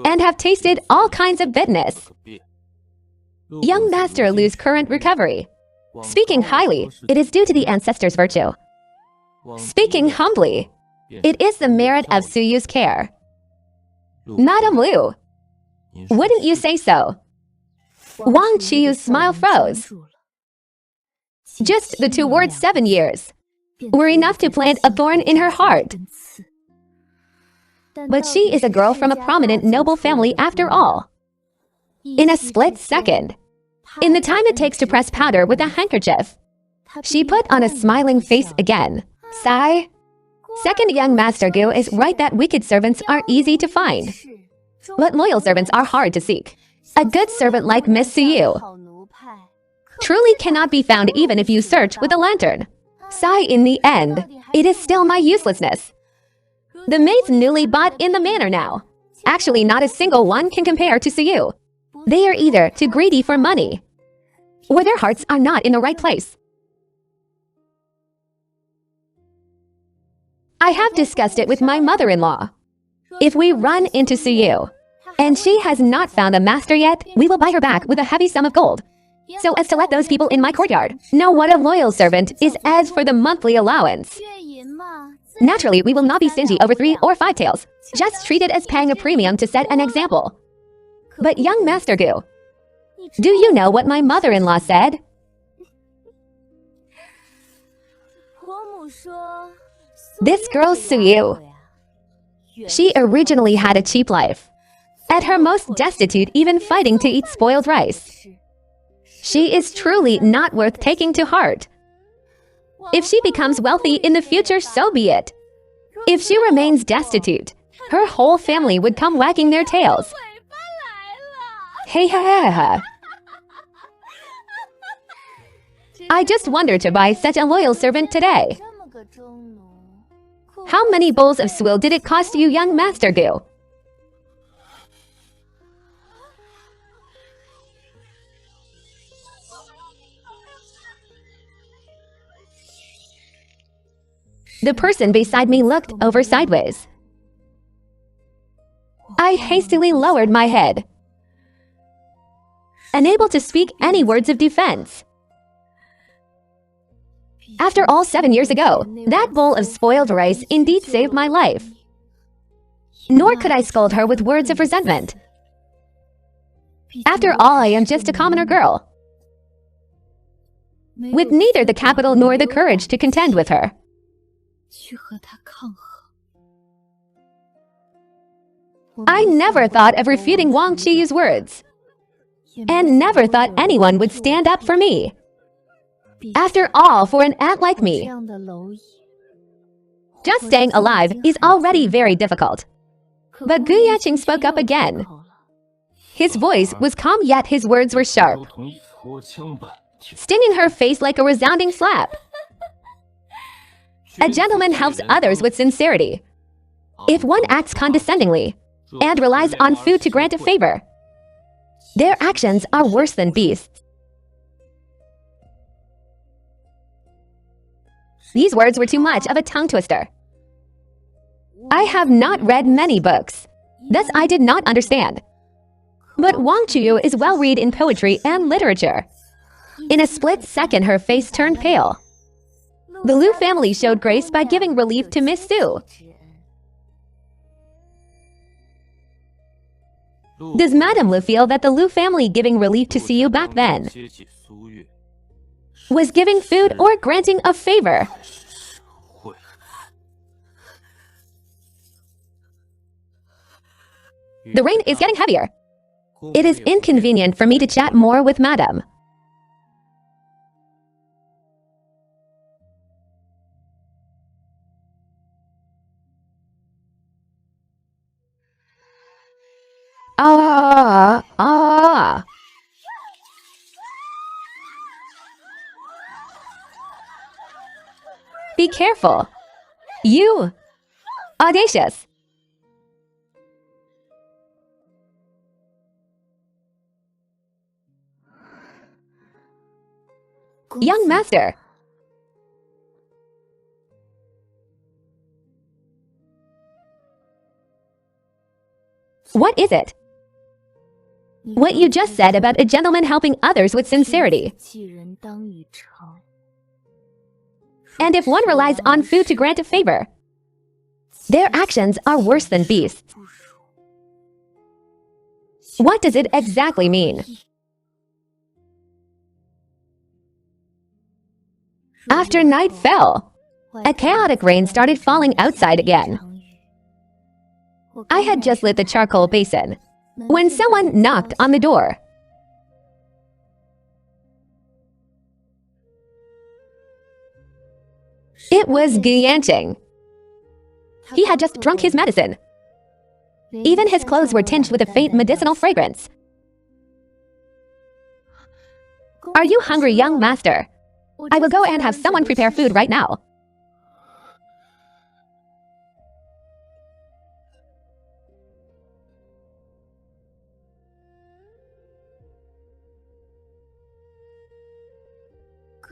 and have tasted all kinds of bitterness. Young master lose current recovery. Speaking highly, it is due to the ancestors' virtue. Speaking humbly, it is the merit of Suyu's care. Madame Liu, wouldn't you say so? Wang Qiyu's smile froze. Just the 2 words 7 years were enough to plant a thorn in her heart. But she is a girl from a prominent noble family after all. In a split second, in the time it takes to press powder with a handkerchief, she put on a smiling face again. Sigh. Second young Master Gu is right that wicked servants are easy to find, but loyal servants are hard to seek. A good servant like Miss Suyu truly cannot be found even if you search with a lantern. Sigh, in the end, it is still my uselessness. The maids newly bought in the manor now. Actually, not a single one can compare to Suyu. They are either too greedy for money, or their hearts are not in the right place. I have discussed it with my mother-in-law. If we run into Suyu, and she has not found a master yet, we will buy her back with a heavy sum of gold, so as to let those people in my courtyard know what a loyal servant is. As for the monthly allowance, naturally we will not be stingy over 3 or 5 taels, just treat it as paying a premium to set an example. But young Master Gu, do you know what my mother-in-law said? This girl Suyu, she originally had a cheap life. At her most destitute, even fighting to eat spoiled rice. She is truly not worth taking to heart. If she becomes wealthy in the future, so be it. If she remains destitute, her whole family would come wagging their tails. Hey ha ha. I just wonder to buy such a loyal servant today. How many bowls of swill did it cost you, young Master Gu? The person beside me looked over sideways. I hastily lowered my head, unable to speak any words of defense. After all, 7 years ago, that bowl of spoiled rice indeed saved my life. Nor could I scold her with words of resentment. After all, I am just a commoner girl, with neither the capital nor the courage to contend with her. I never thought of refuting Wang Qiyu's words, and never thought anyone would stand up for me. After all, for an ant like me, just staying alive is already very difficult. But Gu Yaqing spoke up again. His voice was calm, yet his words were sharp, stinging her face like a resounding slap. A gentleman helps others with sincerity. If one acts condescendingly and relies on food to grant a favor, their actions are worse than beasts. These words were too much of a tongue twister. I have not read many books, thus I did not understand. But Wang Qiyu is well read in poetry and literature. In a split second, her face turned pale. The Liu family showed grace by giving relief to Miss Su. Does Madame Liu feel that the Liu family giving relief to Siyu back then was giving food or granting a favor? The rain is getting heavier. It is inconvenient for me to chat more with Madame. Be careful. You! Audacious! Young master! What is it? What you just said about a gentleman helping others with sincerity. And if one relies on food to grant a favor, their actions are worse than beasts. What does it exactly mean? After night fell, a chaotic rain started falling outside again. I had just lit the charcoal basin when someone knocked on the door. It was Gu Yanqing. He had just drunk his medicine. Even his clothes were tinged with a faint medicinal fragrance. Are you hungry, young master? I will go and have someone prepare food right now.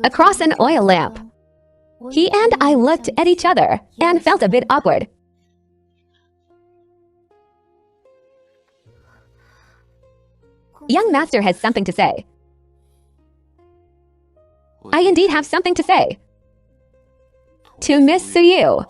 Across an oil lamp, he and I looked at each other and felt a bit awkward. Young master has something to say. I indeed have something to say. To Miss Suyu.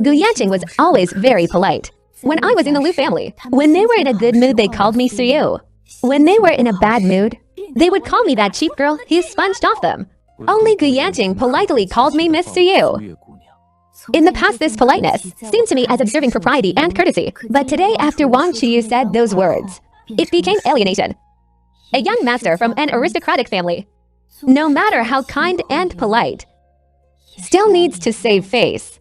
Gu Yanqing was always very polite. When I was in the Liu family, when they were in a good mood, they called me Suyu. When they were in a bad mood, they would call me that cheap girl he sponged off them. Only Gu Yanqing politely called me Miss Suyu. In the past, this politeness seemed to me as observing propriety and courtesy. But today, after Wang Qiyu said those words, it became alienation. A young master from an aristocratic family, no matter how kind and polite, still needs to save face.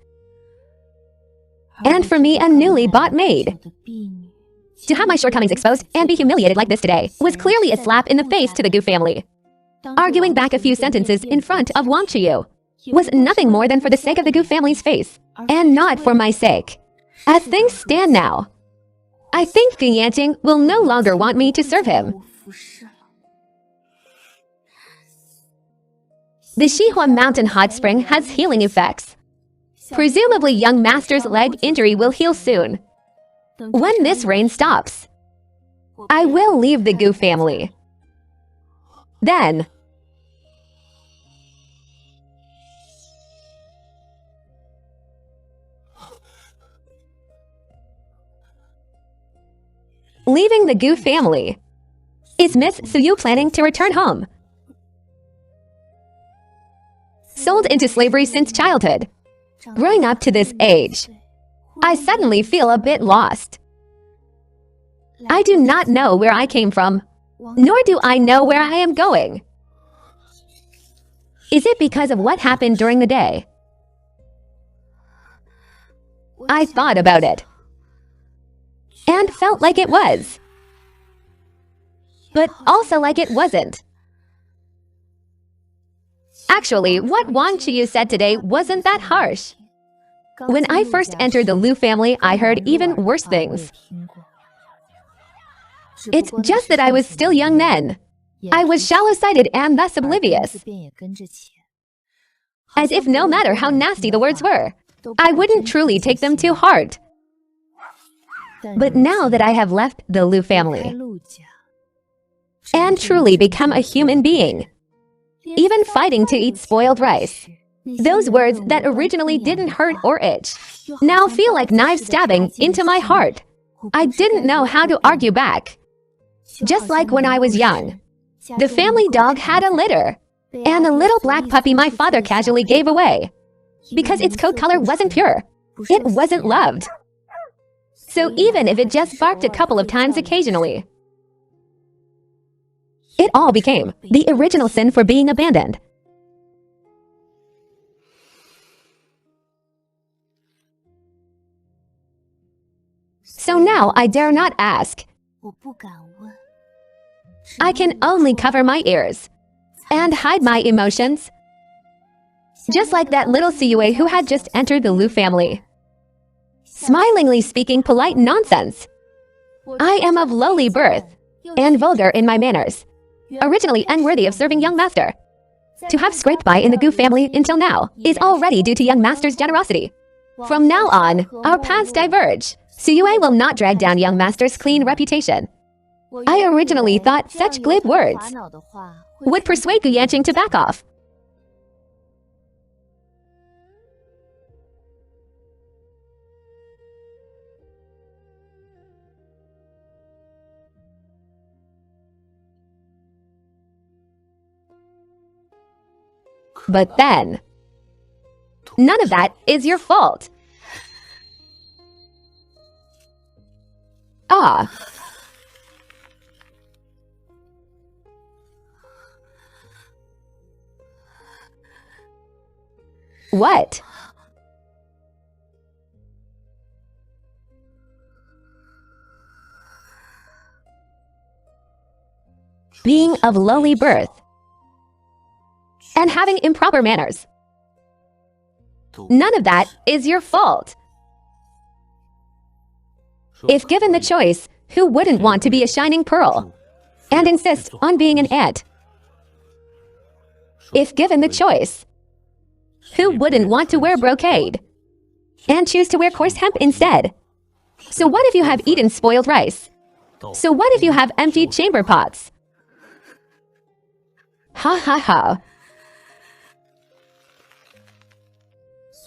And for me, a newly bought maid, to have my shortcomings exposed and be humiliated like this today was clearly a slap in the face to the Gu family. Arguing back a few sentences in front of Wang Qiyu was nothing more than for the sake of the Gu family's face, and not for my sake. As things stand now, I think Gu Yanqing will no longer want me to serve him. The Xihua Mountain Hot Spring has healing effects. Presumably, young master's leg injury will heal soon. When this rain stops, I will leave the Gu family. Then, leaving the Gu family. Is Miss Suyu planning to return home? Sold into slavery since childhood, growing up to this age, I suddenly feel a bit lost. I do not know where I came from, nor do I know where I am going. Is it because of what happened during the day? I thought about it, and felt like it was, but also like it wasn't. Actually, what Wang Qiyu said today wasn't that harsh. When I first entered the Liu family, I heard even worse things. It's just that I was still young then. I was shallow-sighted and thus oblivious. As if no matter how nasty the words were, I wouldn't truly take them to heart. But now that I have left the Liu family and truly become a human being, even fighting to eat spoiled rice, those words that originally didn't hurt or itch now feel like knives stabbing into my heart. I didn't know how to argue back. Just like when I was young, the family dog had a litter, and the little black puppy my father casually gave away because its coat color wasn't pure. It wasn't loved. So even if it just barked a couple of times occasionally, it all became the original sin for being abandoned. So now I dare not ask. I can only cover my ears and hide my emotions. Just like that little Siyue who had just entered the Liu family, smilingly speaking polite nonsense. I am of lowly birth and vulgar in my manners, originally unworthy of serving young master. To have scraped by in the Gu family until now is already due to young master's generosity. From now on, our paths diverge. Suyue will not drag down young master's clean reputation. I originally thought such glib words would persuade Gu Yanqing to back off. But then, none of that is your fault. Ah. What? Being of lowly birth and having improper manners. None of that is your fault. If given the choice, who wouldn't want to be a shining pearl and insist on being an ant? If given the choice, who wouldn't want to wear brocade and choose to wear coarse hemp instead? So what if you have eaten spoiled rice? So what if you have emptied chamber pots? Ha ha ha.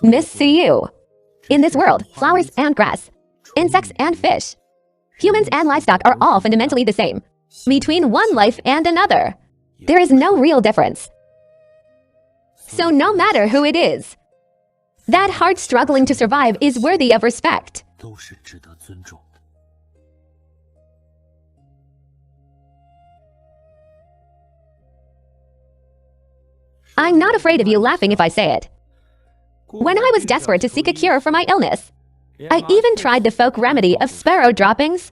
Miss Siyu. In this world, flowers and grass, insects and fish, humans and livestock are all fundamentally the same. Between one life and another, there is no real difference. So no matter who it is, that heart struggling to survive is worthy of respect. I'm not afraid of you laughing if I say it. When I was desperate to seek a cure for my illness, I even tried the folk remedy of sparrow droppings.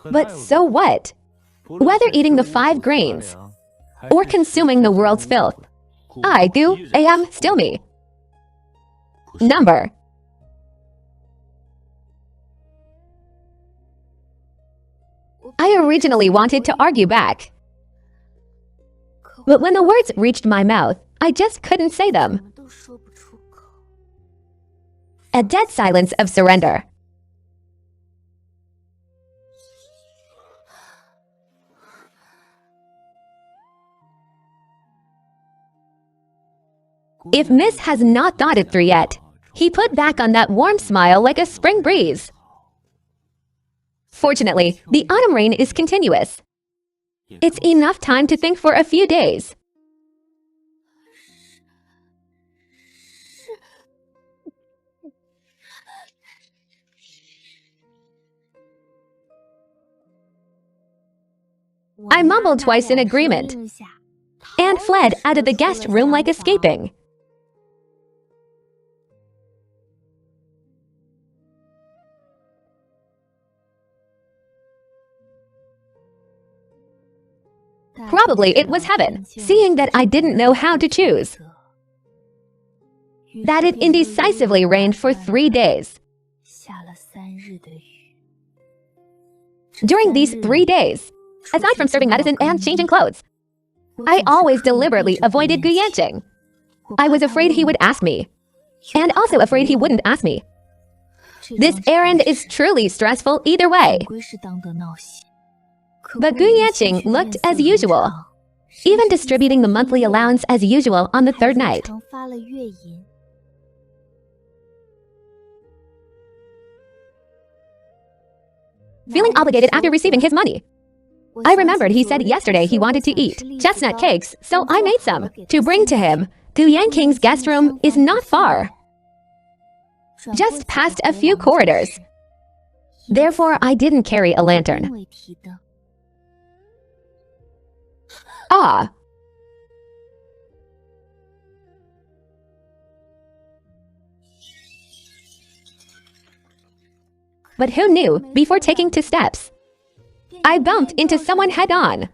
But so what? Whether eating the 5 grains or consuming the world's filth, I am still me. Number. I originally wanted to argue back, but when the words reached my mouth, I just couldn't say them. A dead silence of surrender. If Miss has not thought it through yet, he put back on that warm smile like a spring breeze. Fortunately, the autumn rain is continuous. It's enough time to think for a few days. I mumbled twice in agreement and fled out of the guest room like escaping. Probably it was heaven, seeing that I didn't know how to choose. That it indecisively rained for 3 days. During these 3 days, aside from serving medicine and changing clothes, I always deliberately avoided Gu Yanqing. I was afraid he would ask me, and also afraid he wouldn't ask me. This errand is truly stressful either way. But Gu Yanqing looked as usual, even distributing the monthly allowance as usual on the 3rd night. Feeling obligated after receiving his money, I remembered he said yesterday he wanted to eat chestnut cakes, so I made some to bring to him. Gu Yanqing's guest room is not far, just past a few corridors. Therefore, I didn't carry a lantern. Ah. But who knew, before taking 2 steps, I bumped into someone head-on.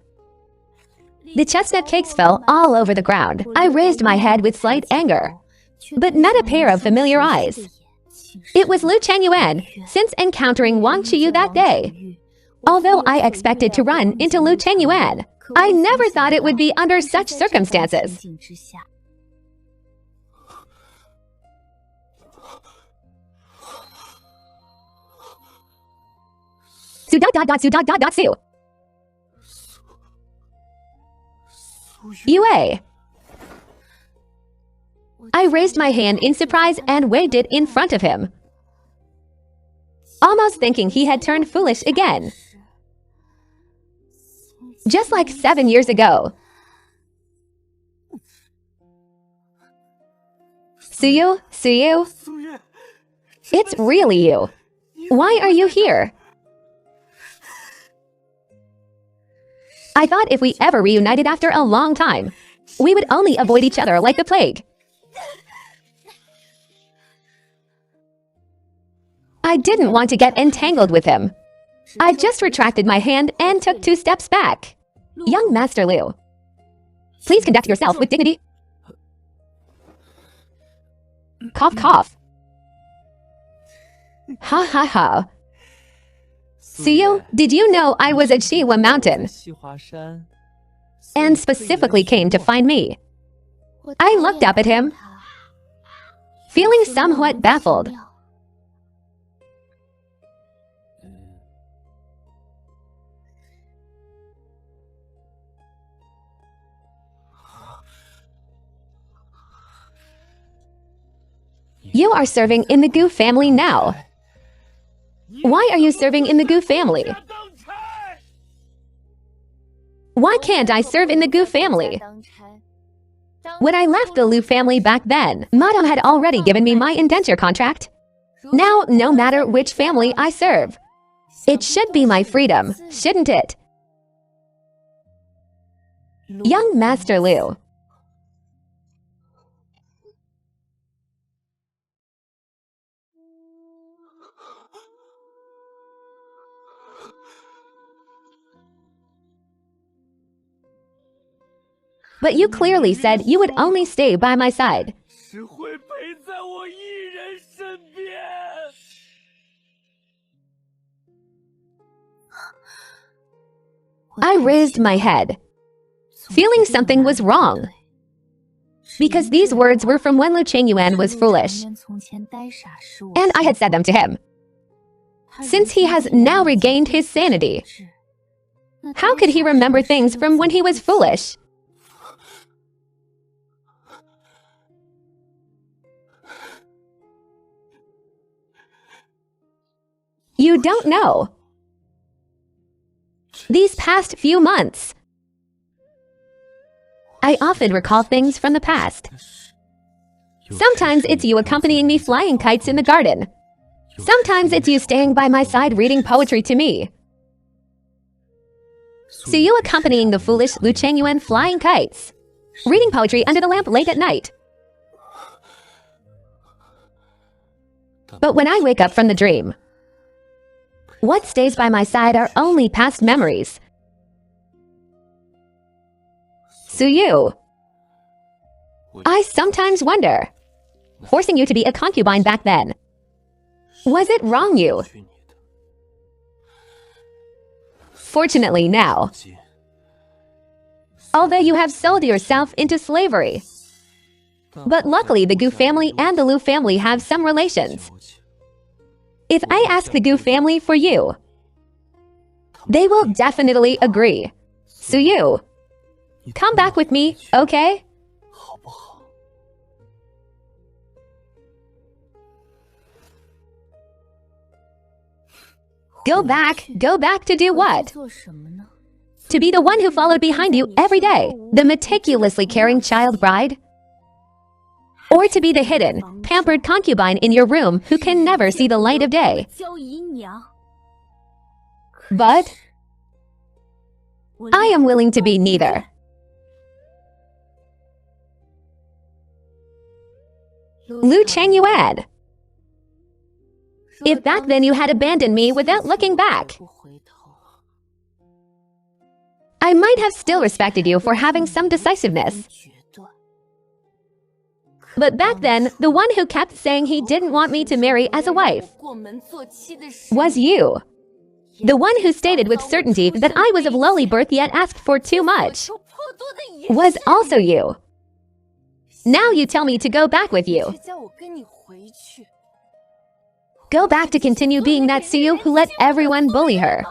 The chestnut cakes fell all over the ground. I raised my head with slight anger, but met a pair of familiar eyes. It was Lu Chengyuan, since encountering Wang Qiyu that day. Although I expected to run into Lu Chengyuan, I never thought it would be under such circumstances. Su. Yue. I raised my hand in surprise and waved it in front of him, almost thinking he had turned foolish again. Just like 7 years ago. Suyu, it's really you. Why are you here? I thought if we ever reunited after a long time, we would only avoid each other like the plague. I didn't want to get entangled with him. I just retracted my hand and took 2 steps back. Young Master Liu, please conduct yourself with dignity. Cough, cough. Ha ha ha. Suyu, did you know I was at Shiwa Mountain and specifically came to find me? I looked up at him, feeling somewhat baffled. You are serving in the Gu family now. Why are you serving in the Gu family? Why can't I serve in the Gu family? When I left the Liu family back then, Madame had already given me my indenture contract. Now, no matter which family I serve, it should be my freedom, shouldn't it? Young Master Liu. But you clearly said you would only stay by my side. I raised my head, feeling something was wrong. Because these words were from when Lu Chengyuan was foolish, and I had said them to him. Since he has now regained his sanity, how could he remember things from when he was foolish? You don't know. These past few months, I often recall things from the past. Sometimes it's you accompanying me flying kites in the garden. Sometimes it's you staying by my side reading poetry to me. So you accompanying the foolish Lu Chengyuan flying kites, reading poetry under the lamp late at night. But when I wake up from the dream, what stays by my side are only past memories. Suyu, I sometimes wonder, forcing you to be a concubine back then, was it wrong you? Fortunately now, although you have sold yourself into slavery, but luckily the Gu family and the Lu family have some relations. If I ask the Gu family for you, they will definitely agree. Suyu, come back with me, okay? Go back to do what? To be the one who followed behind you every day, the meticulously caring child bride? Or to be the hidden, pampered concubine in your room who can never see the light of day? But I am willing to be neither. Lu Chengyuan, if back then you had abandoned me without looking back, I might have still respected you for having some decisiveness. But back then, the one who kept saying he didn't want me to marry as a wife was you. The one who stated with certainty that I was of lowly birth yet asked for too much was also you. Now you tell me to go back with you. go back to continue being that Siyu who let everyone bully her.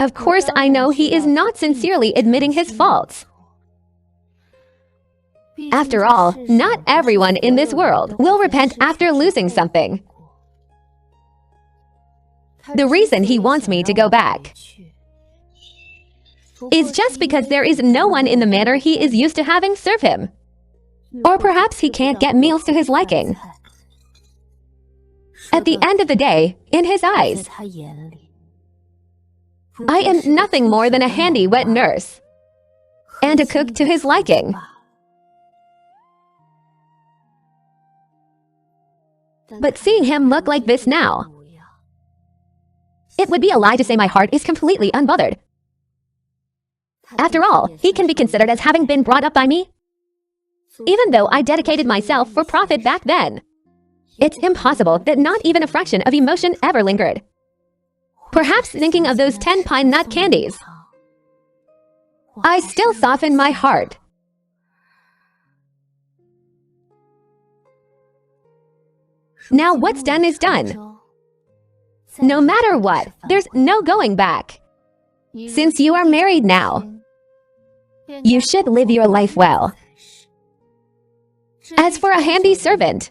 Of course, I know he is not sincerely admitting his faults. After all, not everyone in this world will repent after losing something. The reason he wants me to go back is just because there is no one in the manner he is used to having serve him. Or perhaps he can't get meals to his liking. At the end of the day, in his eyes, I am nothing more than a handy wet nurse and a cook to his liking. But seeing him look like this now, it would be a lie to say my heart is completely unbothered. After all, he can be considered as having been brought up by me. Even though I dedicated myself for profit back then, it's impossible that not even a fraction of emotion ever lingered. Perhaps thinking of those 10 pine nut candies, I still soften my heart. Now what's done is done. No matter what, there's no going back. Since you are married now, you should live your life well. As for a handy servant,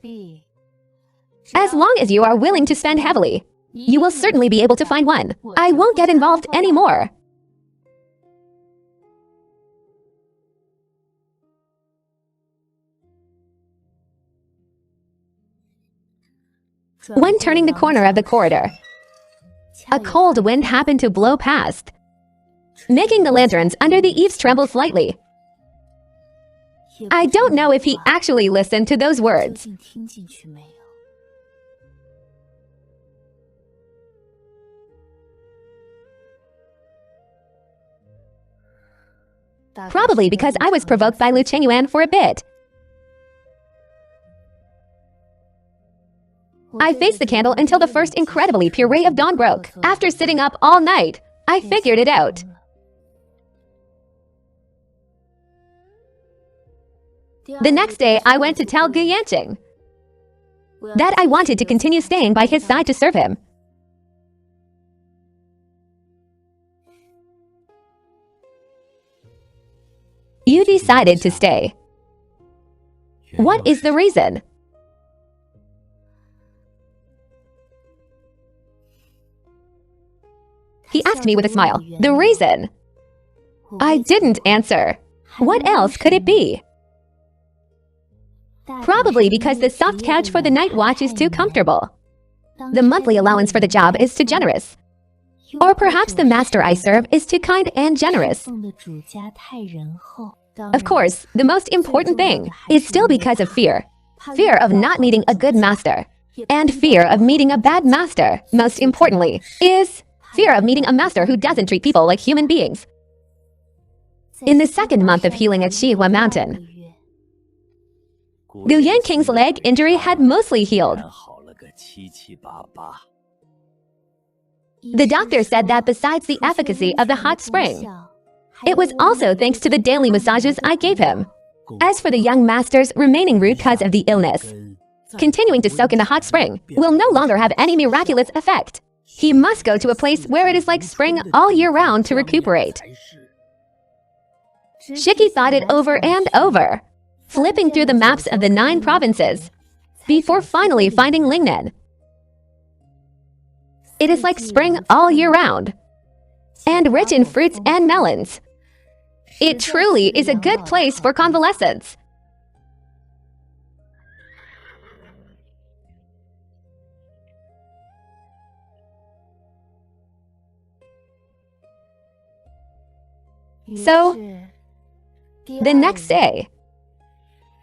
as long as you are willing to spend heavily, you will certainly be able to find one. I won't get involved anymore. When turning the corner of the corridor, a cold wind happened to blow past, making the lanterns under the eaves tremble slightly. I don't know if he actually listened to those words. Probably because I was provoked by Lu Chengyuan for a bit. I faced the candle until the first incredibly pure ray of dawn broke. After sitting up all night, I figured it out. The next day, I went to tell Gu Yanqing that I wanted to continue staying by his side to serve him. You decided to stay. What is the reason? He asked me with a smile. The reason? I didn't answer. What else could it be? Probably because the soft couch for the night watch is too comfortable. The monthly allowance for the job is too generous. Or perhaps the master I serve is too kind and generous. Of course, the most important thing is still because of fear. Fear of not meeting a good master. And fear of meeting a bad master, most importantly, is fear of meeting a master who doesn't treat people like human beings. In the second month of healing at Xihua Mountain, Liu Yanqing's leg injury had mostly healed. The doctor said that besides the efficacy of the hot spring, it was also thanks to the daily massages I gave him. As for the young master's remaining root cause of the illness, continuing to soak in the hot spring will no longer have any miraculous effect. He must go to a place where it is like spring all year round to recuperate. Shiki thought it over and over, flipping through the maps of the 9 provinces, before finally finding Lingnan. It is like spring all year round, and rich in fruits and melons. It truly is a good place for convalescence. So, the next day,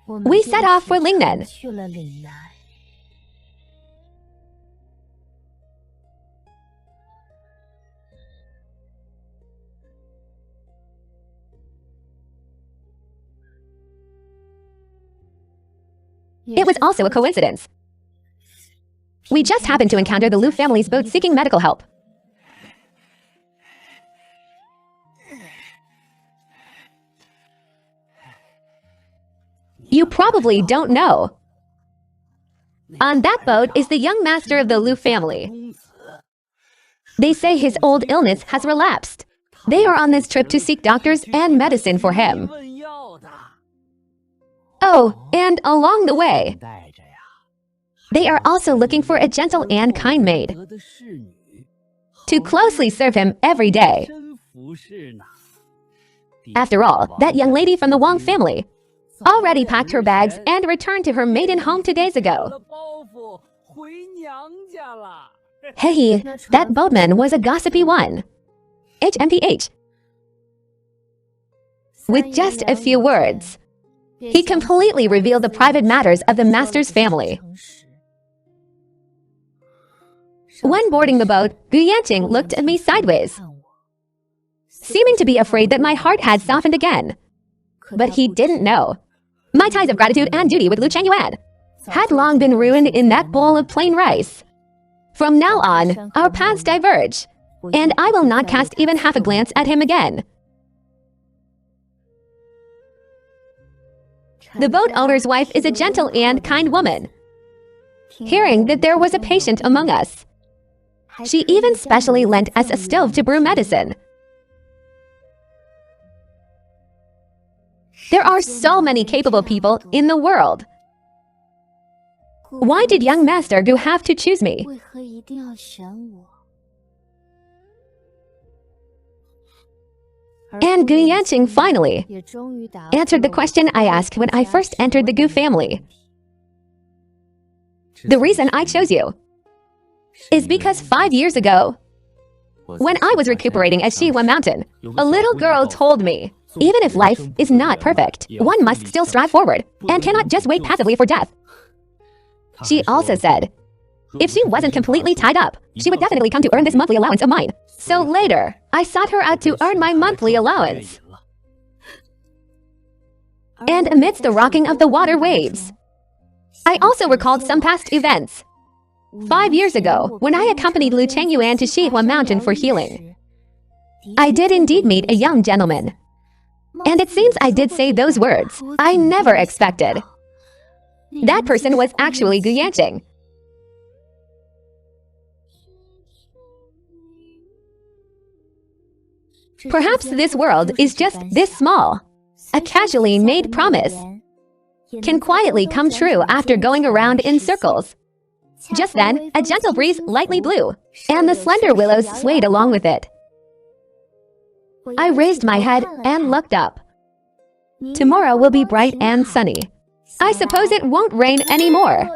we set off for Lingnan. It was also a coincidence. We just happened to encounter the Lu family's boat seeking medical help. You probably don't know. On that boat is the young master of the Lu family. They say his old illness has relapsed. They are on this trip to seek doctors and medicine for him. Oh, and along the way, they are also looking for a gentle and kind maid to closely serve him every day. After all, that young lady from the Wang family already packed her bags and returned to her maiden home 2 days ago. Hey, that boatman was a gossipy one. HMPH. With just a few words, he completely revealed the private matters of the master's family. When boarding the boat, Gu Yanqing looked at me sideways, seeming to be afraid that my heart had softened again. But he didn't know. My ties of gratitude and duty with Lu Changyuan had long been ruined in that bowl of plain rice. From now on, our paths diverge, and I will not cast even half a glance at him again. The boat owner's wife is a gentle and kind woman. Hearing that there was a patient among us, she even specially lent us a stove to brew medicine. There are so many capable people in the world. Why did young Master Gu have to choose me? And Gu Yanqing finally answered the question I asked when I first entered the Gu family. The reason I chose you is because 5 years ago, when I was recuperating at Xihua Mountain, a little girl told me, even if life is not perfect, one must still strive forward and cannot just wait passively for death. She also said, if she wasn't completely tied up, she would definitely come to earn this monthly allowance of mine. So later, I sought her out to earn my monthly allowance. And amidst the rocking of the water waves, I also recalled some past events. 5 years ago, when I accompanied Lu Changyuan to Xihua Mountain for healing, I did indeed meet a young gentleman. And it seems I did say those words I never expected. That person was actually Gu Yanqing. Perhaps this world is just this small. A casually made promise can quietly come true after going around in circles. Just then, a gentle breeze lightly blew, and the slender willows swayed along with it. I raised my head and looked up. Tomorrow will be bright and sunny. I suppose it won't rain anymore.